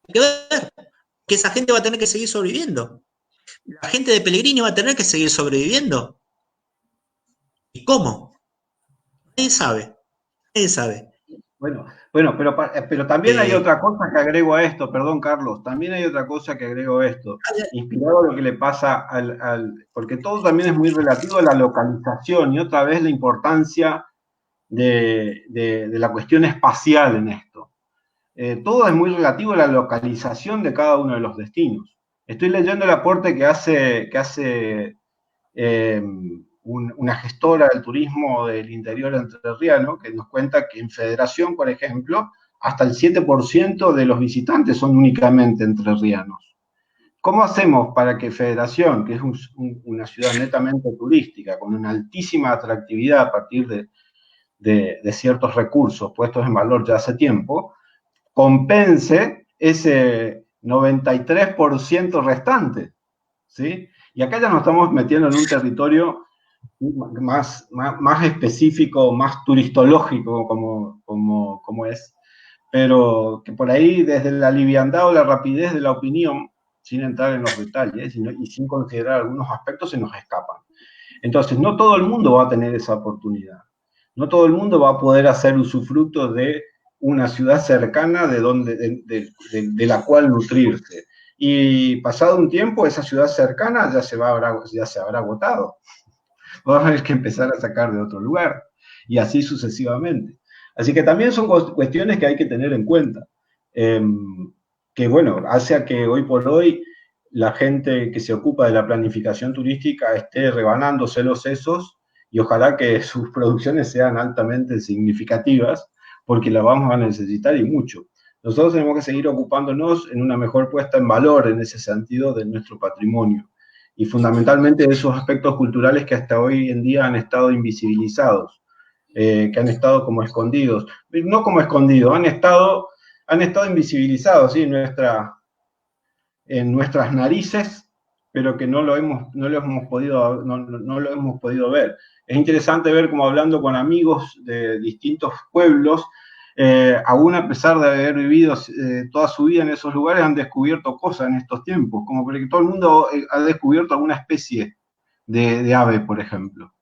Hay que ver que esa gente va a tener que seguir sobreviviendo. La gente de Pellegrini va a tener que seguir sobreviviendo. ¿Y cómo? Nadie sabe. Nadie sabe. Bueno, pero también hay otra cosa que agrego a esto, perdón, Carlos, también hay otra cosa que agrego a esto, inspirado a lo que le pasa porque todo también es muy relativo a la localización y otra vez la importancia de la cuestión espacial en esto. Todo es muy relativo a la localización de cada uno de los destinos. Estoy leyendo el aporte que hace una gestora del turismo del interior entrerriano, que nos cuenta que en Federación, por ejemplo, hasta el 7% de los visitantes son únicamente entrerrianos. ¿Cómo hacemos para que Federación, que es una ciudad netamente turística, con una altísima atractividad a partir de ciertos recursos puestos en valor ya hace tiempo, compense ese 93% restante? ¿Sí? Y acá ya nos estamos metiendo en un territorio más específico, más turistológico como es, pero que por ahí desde la liviandad o la rapidez de la opinión, sin entrar en los detalles y sin considerar algunos aspectos, se nos escapan. Entonces, no todo el mundo va a tener esa oportunidad. No todo el mundo va a poder hacer usufructo de una ciudad cercana de la cual nutrirse. y pasado un tiempo esa ciudad cercana ya se habrá agotado. Va a haber que empezar a sacar de otro lugar, y así sucesivamente. Así que también son cuestiones que hay que tener en cuenta, que bueno, hace a que hoy por hoy la gente que se ocupa de la planificación turística esté rebanándose los sesos, y ojalá que sus producciones sean altamente significativas, porque las vamos a necesitar y mucho. Nosotros tenemos que seguir ocupándonos en una mejor puesta en valor en ese sentido de nuestro patrimonio, y fundamentalmente de esos aspectos culturales que hasta hoy en día han estado invisibilizados, que han estado como escondidos, no como escondidos, han estado invisibilizados, ¿sí? En nuestras narices, pero que no lo hemos podido ver. Es interesante ver cómo, hablando con amigos de distintos pueblos, aún a pesar de haber vivido toda su vida en esos lugares, han descubierto cosas en estos tiempos, como porque todo el mundo ha descubierto alguna especie de ave, por ejemplo.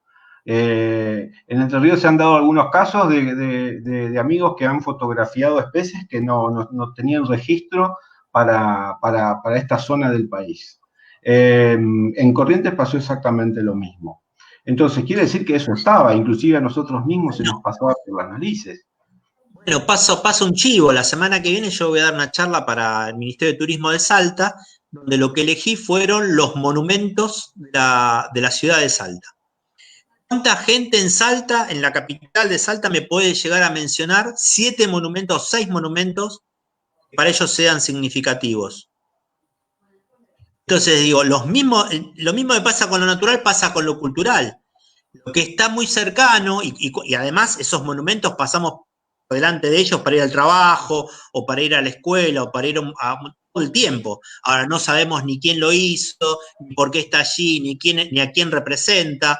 En Entre Ríos se han dado algunos casos de amigos que han fotografiado especies que no tenían registro para esta zona del país. En Corrientes pasó exactamente lo mismo. Entonces, quiere decir que eso estaba, inclusive a nosotros mismos se nos pasaba por las narices. Bueno, paso un chivo. La semana que viene yo voy a dar una charla para el Ministerio de Turismo de Salta, donde lo que elegí fueron los monumentos de la ciudad de Salta. ¿Cuánta gente en Salta, en la capital de Salta, me puede llegar a mencionar 7 monumentos, 6 monumentos que para ellos sean significativos? Entonces digo, lo mismo que pasa con lo natural pasa con lo cultural. Lo que está muy cercano, y además esos monumentos pasamos por delante de ellos para ir al trabajo, o para ir a la escuela, o para ir todo el tiempo. Ahora no sabemos ni quién lo hizo, ni por qué está allí, ni a quién representa.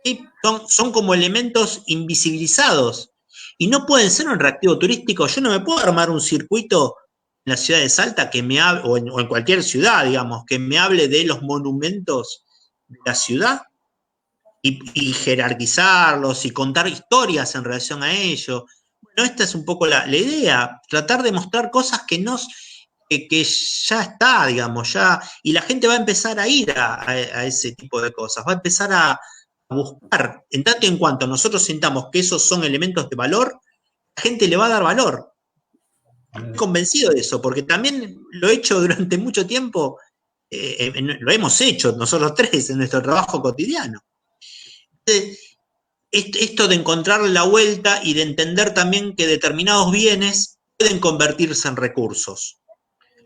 ¿Sí? Son como elementos invisibilizados y no pueden ser un reactivo turístico. Yo no me puedo armar un circuito en la ciudad de Salta que me hable, o en cualquier ciudad, digamos, que me hable de los monumentos de la ciudad y jerarquizarlos y contar historias en relación a ello. Bueno, esta es un poco la idea, tratar de mostrar cosas que ya está, digamos, ya, y la gente va a empezar a ir a ese tipo de cosas, va a empezar a buscar, en tanto y en cuanto nosotros sintamos que esos son elementos de valor, la gente le va a dar valor. Estoy convencido de eso, porque también lo he hecho durante mucho tiempo, lo hemos hecho nosotros tres en nuestro trabajo cotidiano. Entonces, esto de encontrar la vuelta y de entender también que determinados bienes pueden convertirse en recursos.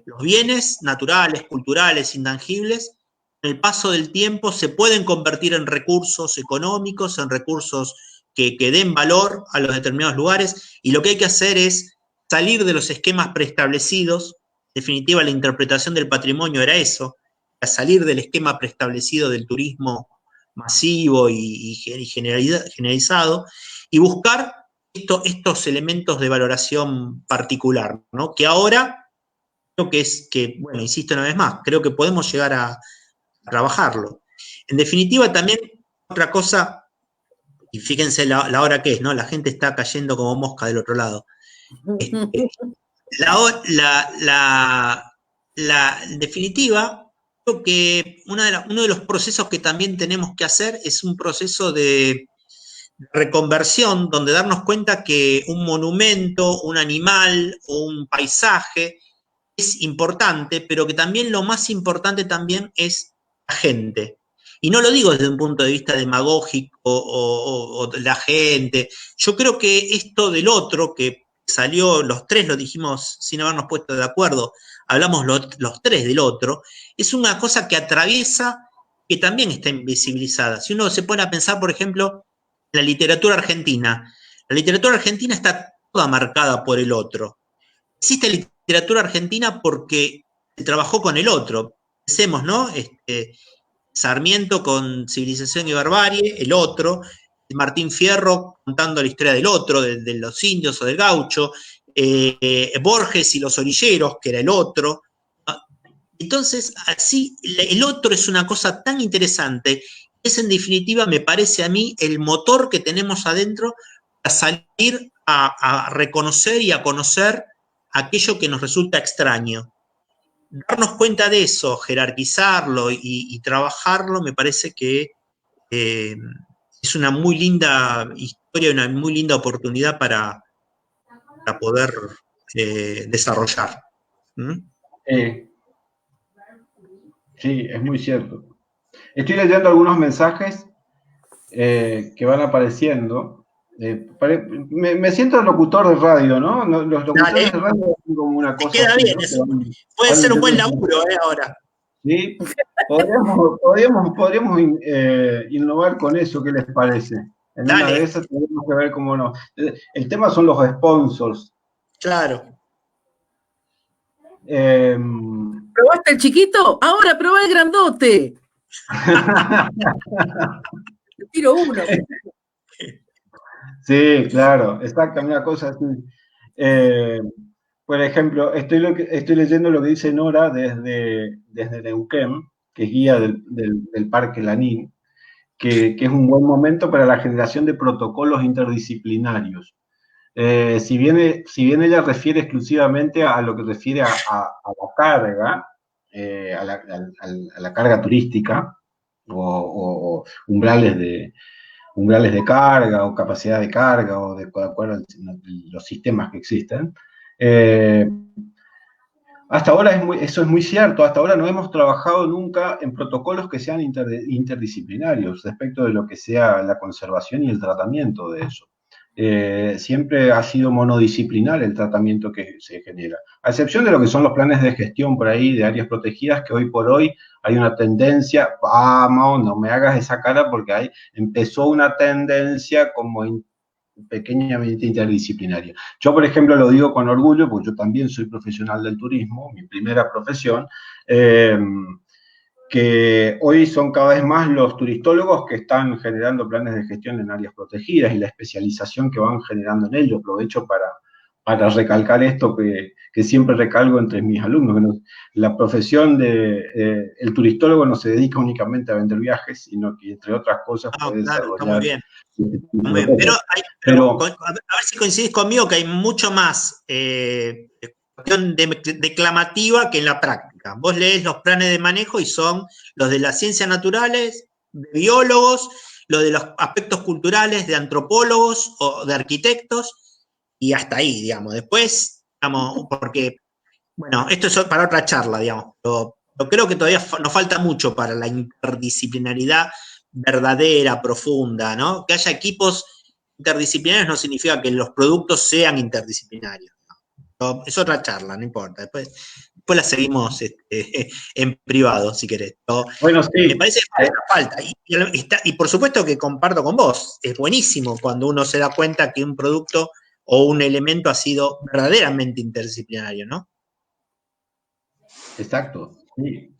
Los bienes naturales, culturales, intangibles, con el paso del tiempo se pueden convertir en recursos económicos, en recursos que den valor a los determinados lugares, y lo que hay que hacer es salir de los esquemas preestablecidos. En definitiva, la interpretación del patrimonio era eso, era salir del esquema preestablecido del turismo masivo y generalizado, y buscar estos elementos de valoración particular, ¿no? Que ahora creo bueno, insisto una vez más, creo que podemos llegar a trabajarlo. En definitiva, también otra cosa, y fíjense la hora que es, ¿no? La gente está cayendo como mosca del otro lado. En definitiva, creo que uno de los procesos que también tenemos que hacer es un proceso de reconversión, donde darnos cuenta que un monumento, un animal o un paisaje es importante, pero que también lo más importante también es la gente. Y no lo digo desde un punto de vista demagógico o de la gente. Yo creo que esto del otro, que salió, los tres lo dijimos sin habernos puesto de acuerdo, hablamos los tres del otro, es una cosa que atraviesa, que también está invisibilizada. Si uno se pone a pensar, por ejemplo, en la literatura argentina está toda marcada por el otro. Existe literatura argentina porque se trabajó con el otro. Pensemos, ¿no? Sarmiento con Civilización y Barbarie, el otro, Martín Fierro contando la historia del otro, de los indios o del gaucho, Borges y los orilleros, que era el otro. Entonces, así, el otro es una cosa tan interesante, es en definitiva, me parece a mí, el motor que tenemos adentro para salir a reconocer y a conocer aquello que nos resulta extraño. darnos cuenta de eso, jerarquizarlo y trabajarlo, me parece que es una muy linda historia, una muy linda oportunidad para poder desarrollar. ¿Mm? Sí, es muy cierto. Estoy leyendo algunos mensajes que van apareciendo. Me siento locutor de radio, ¿no? Los locutores de radio son como una cosa queda así, bien, ¿no? puede ser un buen leyendo. laburo ahora. Sí, podríamos innovar con eso, ¿qué les parece? En Dale. una de esas tenemos que ver cómo no. El tema son los sponsors. Claro. ¿Probaste el chiquito? Ahora probá el grandote. Te tiro uno. Sí, claro, exactamente, una cosa así. Por ejemplo, estoy leyendo lo que dice Nora desde Neuquén, que es guía del Parque Lanín, que es un buen momento para la generación de protocolos interdisciplinarios. Si bien ella refiere exclusivamente a lo que refiere a la carga, a la carga turística, o umbrales de carga, o capacidad de carga, o de acuerdo a los sistemas que existen. Hasta ahora eso es muy cierto, hasta ahora no hemos trabajado nunca en protocolos que sean interdisciplinarios respecto de lo que sea la conservación y el tratamiento de eso. Siempre ha sido monodisciplinar el tratamiento que se genera, a excepción de lo que son los planes de gestión por ahí de áreas protegidas, que hoy por hoy hay una tendencia, vamos, no me hagas esa cara porque empezó una tendencia como pequeñamente interdisciplinaria. Yo, por ejemplo, lo digo con orgullo, porque yo también soy profesional del turismo, mi primera profesión, que hoy son cada vez más los turistólogos que están generando planes de gestión en áreas protegidas y la especialización que van generando en ello. Aprovecho para recalcar esto que siempre recalco entre mis alumnos, que la profesión el turistólogo no se dedica únicamente a vender viajes, sino que, entre otras cosas, puede claro, desarrollar... está muy bien. Muy bien. Pero a ver si coincidís conmigo que hay mucho más cuestión declamativa que en la práctica. Vos lees los planes de manejo y son los de las ciencias naturales, de biólogos, los de los aspectos culturales, de antropólogos o de arquitectos, y hasta ahí, digamos. Después, digamos, porque, bueno, esto es para otra charla, digamos, pero creo que todavía nos falta mucho para la interdisciplinaridad verdadera, profunda, ¿no? Que haya equipos interdisciplinarios no significa que los productos sean interdisciplinarios. ¿No? Es otra charla, no importa. Después la seguimos en privado, si querés. ¿No? Bueno, sí. Me parece que falta. Y por supuesto que comparto con vos. Es buenísimo cuando uno se da cuenta que un producto o un elemento ha sido verdaderamente interdisciplinario, ¿no? Exacto.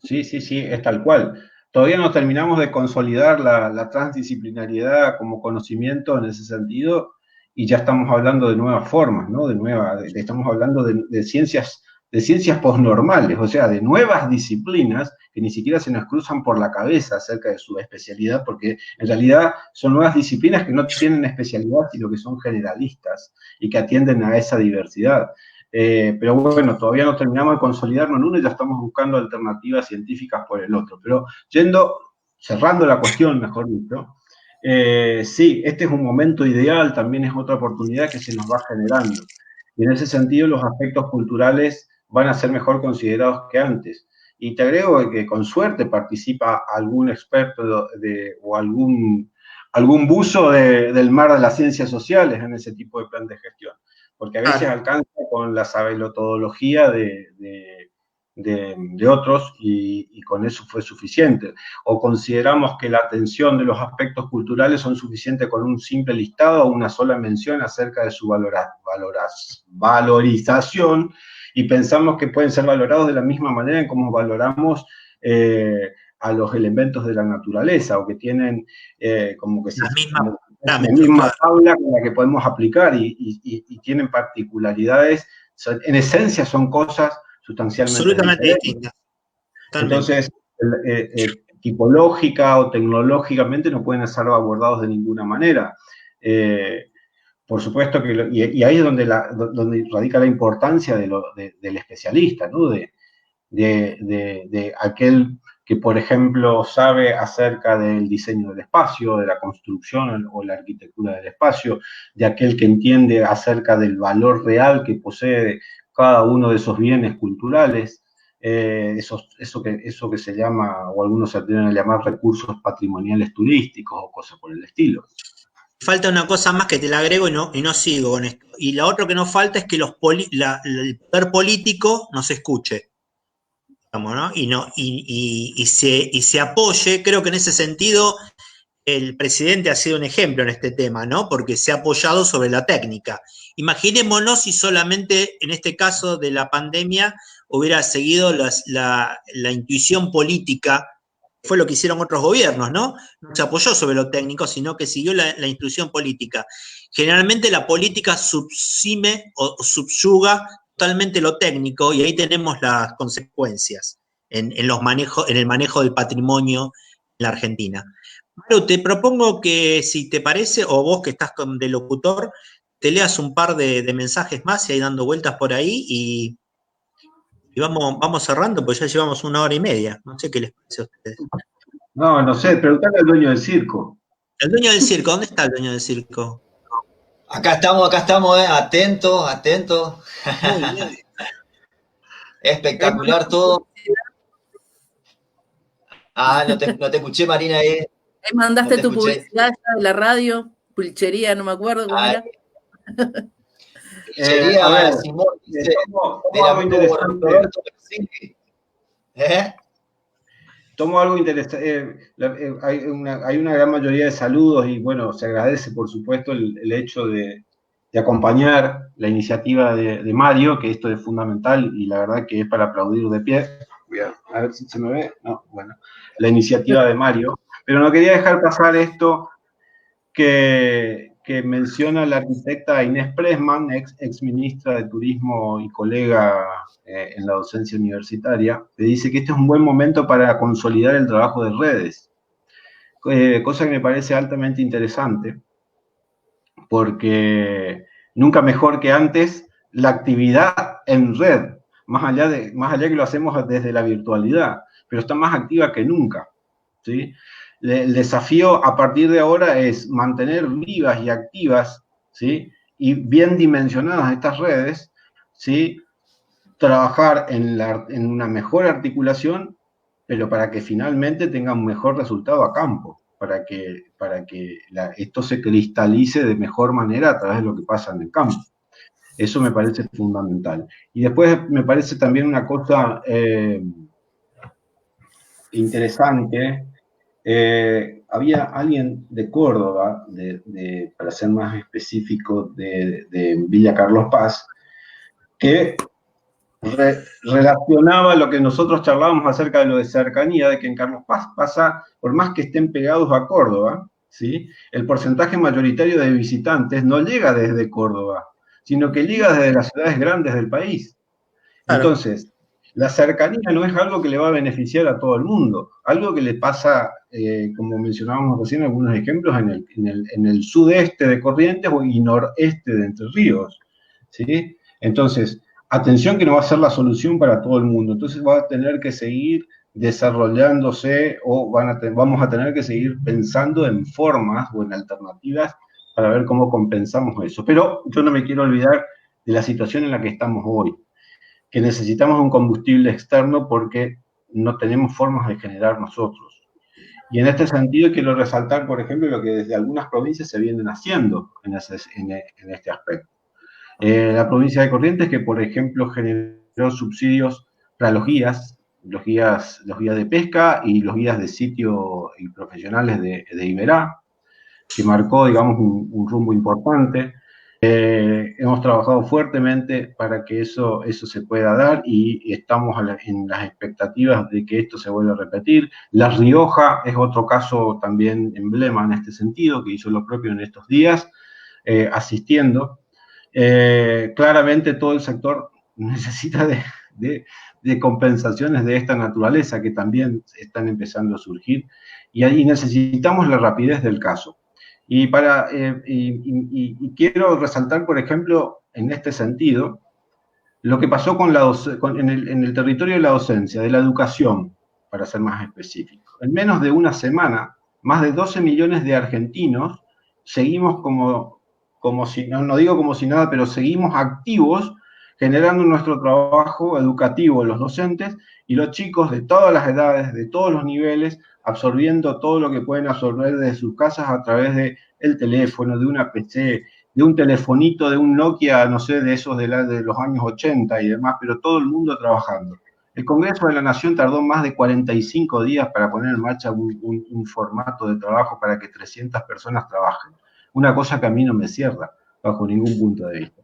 Sí, es tal cual. Todavía no terminamos de consolidar la transdisciplinariedad como conocimiento en ese sentido, y ya estamos hablando de nuevas formas, ¿no? Estamos hablando de ciencias posnormales, o sea, de nuevas disciplinas que ni siquiera se nos cruzan por la cabeza acerca de su especialidad, porque en realidad son nuevas disciplinas que no tienen especialidad, sino que son generalistas y que atienden a esa diversidad. Pero bueno, todavía no terminamos de consolidarnos en uno y ya estamos buscando alternativas científicas por el otro. Pero cerrando la cuestión, mejor dicho, sí, este es un momento ideal, también es otra oportunidad que se nos va generando. Y en ese sentido, los aspectos culturales van a ser mejor considerados que antes. Y te agrego que con suerte participa algún experto o algún buzo del mar de las ciencias sociales en ese tipo de plan de gestión. Porque a veces alcanza con la sabelotodología de otros y con eso fue suficiente. O consideramos que la atención de los aspectos culturales son suficientes con un simple listado o una sola mención acerca de su valorización, y pensamos que pueden ser valorados de la misma manera en cómo valoramos a los elementos de la naturaleza, o que tienen como que la misma tabla con la que podemos aplicar y tienen particularidades, en esencia son cosas sustancialmente absolutamente distintas. Entonces, tipológica o tecnológicamente no pueden ser abordados de ninguna manera. Por supuesto que, y ahí es donde radica la importancia del especialista, ¿no? de aquel que, por ejemplo, sabe acerca del diseño del espacio, de la construcción o la arquitectura del espacio, de aquel que entiende acerca del valor real que posee cada uno de esos bienes culturales, eso que se llama, o algunos se atreven a llamar recursos patrimoniales turísticos o cosas por el estilo. Falta una cosa más que te la agrego y no sigo con esto. Y la otra que nos falta es que el poder político nos escuche, digamos, ¿no? Y se apoye. Creo que en ese sentido el presidente ha sido un ejemplo en este tema, ¿no? Porque se ha apoyado sobre la técnica. Imaginémonos si solamente en este caso de la pandemia hubiera seguido la intuición política. Fue lo que hicieron otros gobiernos, ¿no? No se apoyó sobre lo técnico, sino que siguió la instrucción política. Generalmente la política subsime o subyuga totalmente lo técnico y ahí tenemos las consecuencias en el manejo del patrimonio en la Argentina. Maru, te propongo que, si te parece, o vos que estás de locutor, te leas un par de mensajes más y ahí dando vueltas por ahí y vamos cerrando, pues ya llevamos 1 hora y media. No sé qué les parece a ustedes. No sé, preguntale al dueño del circo. El dueño del circo, ¿dónde está el dueño del circo? Acá estamos, atentos. Muy bien. Espectacular todo. No te escuché, Marina, ahí. Ahí mandaste No te tu escuché. publicidad de la radio, pulchería, no me acuerdo cómo era. Sería A ver, Simón, dice, tomo del algo amigo interesante. Roberto Bersinski. Tomo algo interesante. Hay una gran mayoría de saludos y, bueno, se agradece, por supuesto, el hecho de acompañar la iniciativa de Mario, que esto es fundamental y la verdad que es para aplaudir de pie. A ver si se me ve. No, bueno, la iniciativa de Mario. Pero no quería dejar pasar esto que menciona la arquitecta Inés Pressman, ex ministra de Turismo y colega en la docencia universitaria, que dice que este es un buen momento para consolidar el trabajo de redes, cosa que me parece altamente interesante, porque nunca mejor que antes la actividad en red, más allá que lo hacemos desde la virtualidad, pero está más activa que nunca, ¿sí? El desafío a partir de ahora es mantener vivas y activas, ¿sí? Y bien dimensionadas estas redes, ¿sí? Trabajar en una mejor articulación, pero para que finalmente tenga un mejor resultado a campo, para que esto se cristalice de mejor manera a través de lo que pasa en el campo. Eso me parece fundamental. Y después me parece también una cosa interesante. Había alguien de Córdoba, para ser más específico, de Villa Carlos Paz, que relacionaba lo que nosotros charlábamos acerca de lo de cercanía, de que en Carlos Paz pasa, por más que estén pegados a Córdoba, ¿sí? El porcentaje mayoritario de visitantes no llega desde Córdoba, sino que llega desde las ciudades grandes del país. Claro. Entonces, la cercanía no es algo que le va a beneficiar a todo el mundo, algo que le pasa, como mencionábamos recién algunos ejemplos, en el sudeste de Corrientes y noreste de Entre Ríos, ¿sí? Entonces, atención que no va a ser la solución para todo el mundo, entonces va a tener que seguir desarrollándose o vamos a tener que seguir pensando en formas o en alternativas para ver cómo compensamos eso. Pero yo no me quiero olvidar de la situación en la que estamos hoy, que necesitamos un combustible externo porque no tenemos formas de generar nosotros. Y en este sentido quiero resaltar, por ejemplo, lo que desde algunas provincias se vienen haciendo en este aspecto. La provincia de Corrientes, que por ejemplo generó subsidios para los guías de pesca y los guías de sitio y profesionales de Iberá, que marcó, digamos, un rumbo importante. Hemos trabajado fuertemente para que eso se pueda dar y estamos en las expectativas de que esto se vuelva a repetir. La Rioja es otro caso también emblema en este sentido, que hizo lo propio en estos días, asistiendo. Claramente todo el sector necesita de compensaciones de esta naturaleza que también están empezando a surgir y ahí necesitamos la rapidez del caso. Y quiero resaltar, por ejemplo, en este sentido, lo que pasó en el territorio de la docencia, de la educación, para ser más específico. En menos de una semana, más de 12 millones de argentinos seguimos como si, no digo como si nada, pero seguimos activos generando nuestro trabajo educativo, los docentes y los chicos de todas las edades, de todos los niveles, absorbiendo todo lo que pueden absorber desde sus casas a través del teléfono, de una PC, de un telefonito, de un Nokia, no sé, de esos de los años 80 y demás, pero todo el mundo trabajando. El Congreso de la Nación tardó más de 45 días para poner en marcha un formato de trabajo para que 300 personas trabajen. Una cosa que a mí no me cierra, bajo ningún punto de vista.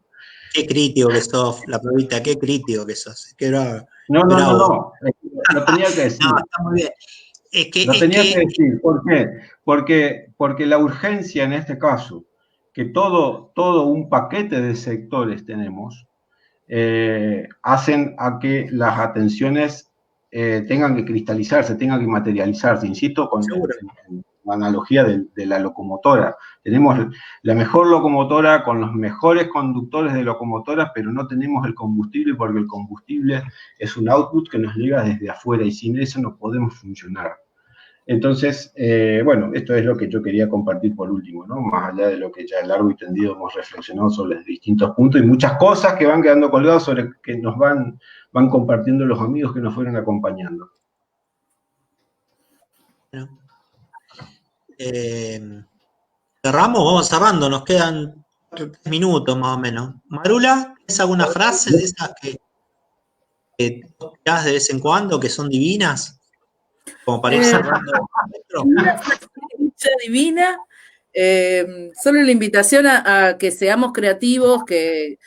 Qué crítico que sos, la probita, qué crítico que sos. Qué bravo. No, lo tenía que decir. No, está muy bien. Lo tenía que decir, ¿por qué? Porque la urgencia en este caso, que todo un paquete de sectores tenemos, hacen a que las atenciones tengan que cristalizarse, tengan que materializarse. Insisto, con la analogía de la locomotora. Tenemos la mejor locomotora con los mejores conductores de locomotoras, pero no tenemos el combustible porque el combustible es un output que nos llega desde afuera y sin eso no podemos funcionar. Entonces, bueno, esto es lo que yo quería compartir por último, ¿no? Más allá de lo que ya largo y tendido hemos reflexionado sobre distintos puntos y muchas cosas que van quedando colgadas sobre que nos van compartiendo los amigos que nos fueron acompañando. Bueno. Cerramos, vamos cerrando, nos quedan 3 minutos más o menos. Marula, ¿tienes alguna frase de esas que tirás de vez en cuando, que son divinas? Como para ir cerrando. Una frase divina, solo la invitación a que seamos creativos, que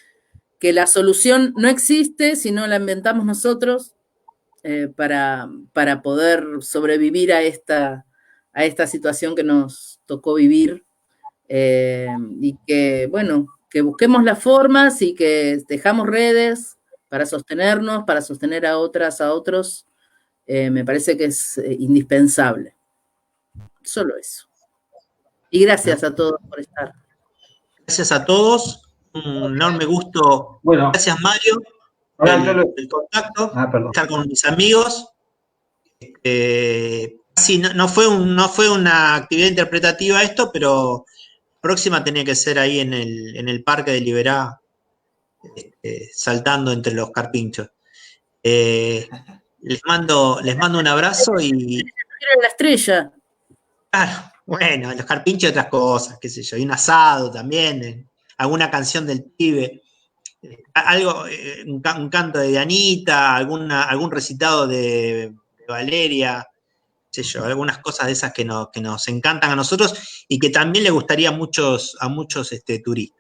la solución no existe, sino la inventamos nosotros para poder sobrevivir a esta situación que nos tocó vivir, y que, bueno, que busquemos las formas y que dejamos redes para sostenernos, para sostener a otras, a otros, me parece que es indispensable. Solo eso. Y gracias a todos por estar. Gracias a todos, un enorme gusto. Bueno, gracias, Mario, el contacto, estar con mis amigos. Casi no fue una actividad interpretativa esto, pero próxima tenía que ser ahí en el Parque de Liberá, saltando entre los carpinchos. Les mando un abrazo y... La estrella. Claro, bueno, los carpinchos y otras cosas, qué sé yo, y un asado también, alguna canción del pibe, algo, un canto de Dianita, algún recitado de Valeria, qué sé yo, algunas cosas de esas que nos encantan a nosotros y que también le gustaría a muchos turistas.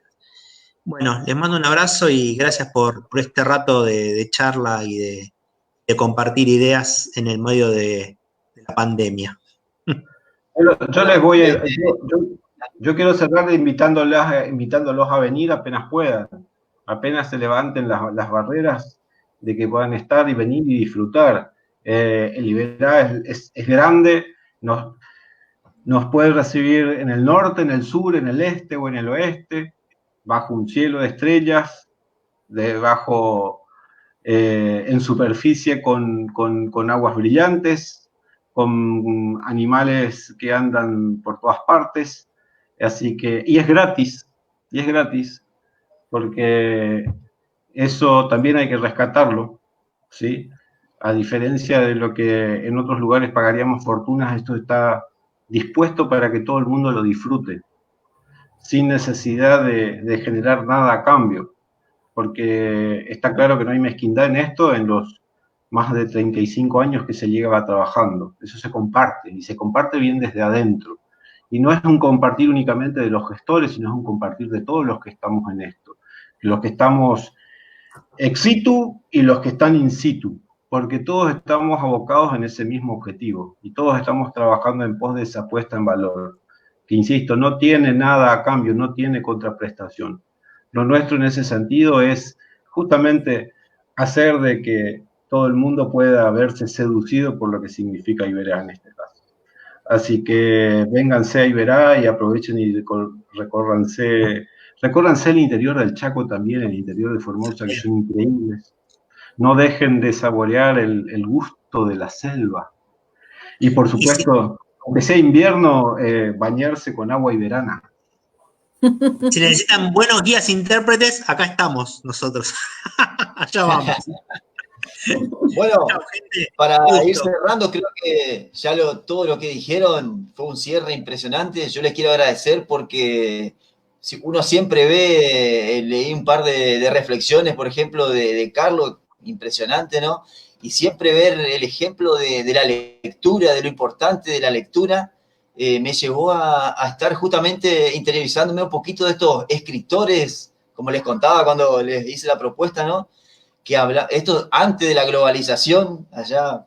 Bueno, les mando un abrazo y gracias por este rato de charla y de compartir ideas en el medio de la pandemia. Yo quiero cerrar invitándolos a venir apenas puedan, apenas se levanten las barreras de que puedan estar y venir y disfrutar. El Liberá es grande, nos puede recibir en el norte, en el sur, en el este o en el oeste, bajo un cielo de estrellas, en superficie con aguas brillantes, con animales que andan por todas partes, así que, y es gratis, porque eso también hay que rescatarlo, ¿sí? A diferencia de lo que en otros lugares pagaríamos fortunas, esto está dispuesto para que todo el mundo lo disfrute, sin necesidad de generar nada a cambio, porque está claro que no hay mezquindad en esto en los más de 35 años que se lleva trabajando. Eso se comparte, y se comparte bien desde adentro. Y no es un compartir únicamente de los gestores, sino es un compartir de todos los que estamos en esto. Los que estamos ex situ y los que están in situ, porque todos estamos abocados en ese mismo objetivo y todos estamos trabajando en pos de esa puesta en valor, que insisto, no tiene nada a cambio, no tiene contraprestación. Lo nuestro en ese sentido es justamente hacer de que todo el mundo pueda verse seducido por lo que significa Iberá en este caso. Así que vénganse a Iberá y aprovechen y recórranse Recórranse el interior del Chaco también, el interior de Formosa, que son increíbles. No dejen de saborear el gusto de la selva. Y por supuesto, aunque sea invierno, bañarse con agua iberana. Si necesitan buenos guías intérpretes, acá estamos nosotros. Allá vamos. Bueno, Chao, gente. para Gusto. ir cerrando, creo que ya todo lo que dijeron fue un cierre impresionante. Yo les quiero agradecer porque uno siempre ve, leí un par de reflexiones, por ejemplo, de Carlos, impresionante, ¿no? Y siempre ver el ejemplo de la lectura, de lo importante de la lectura, me llevó a estar justamente interiorizándome un poquito de estos escritores, como les contaba cuando les hice la propuesta, ¿no? Que esto antes de la globalización, allá,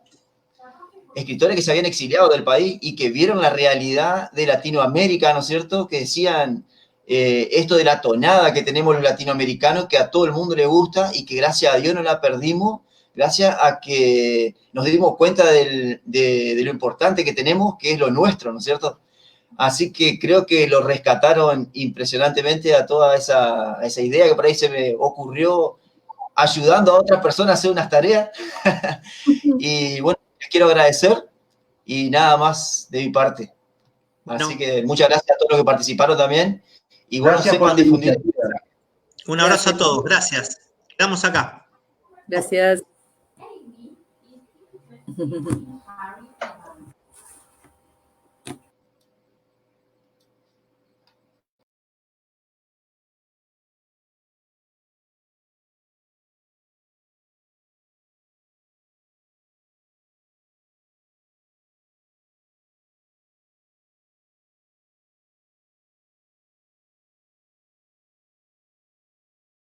escritores que se habían exiliado del país y que vieron la realidad de Latinoamérica, ¿no es cierto? Que decían esto de la tonada que tenemos los latinoamericanos, que a todo el mundo le gusta y que gracias a Dios no la perdimos, gracias a que nos dimos cuenta de lo importante que tenemos, que es lo nuestro, ¿no es cierto? Así que creo que lo rescataron impresionantemente a toda esa idea que por ahí se me ocurrió ayudando a otras personas a hacer unas tareas. Y bueno, les quiero agradecer y nada más de mi parte. Así que muchas gracias a todos los que participaron también. Y bueno, Gracias por sepan tu difundir. iniciativa. Un abrazo a todos. Gracias. Quedamos acá. Gracias.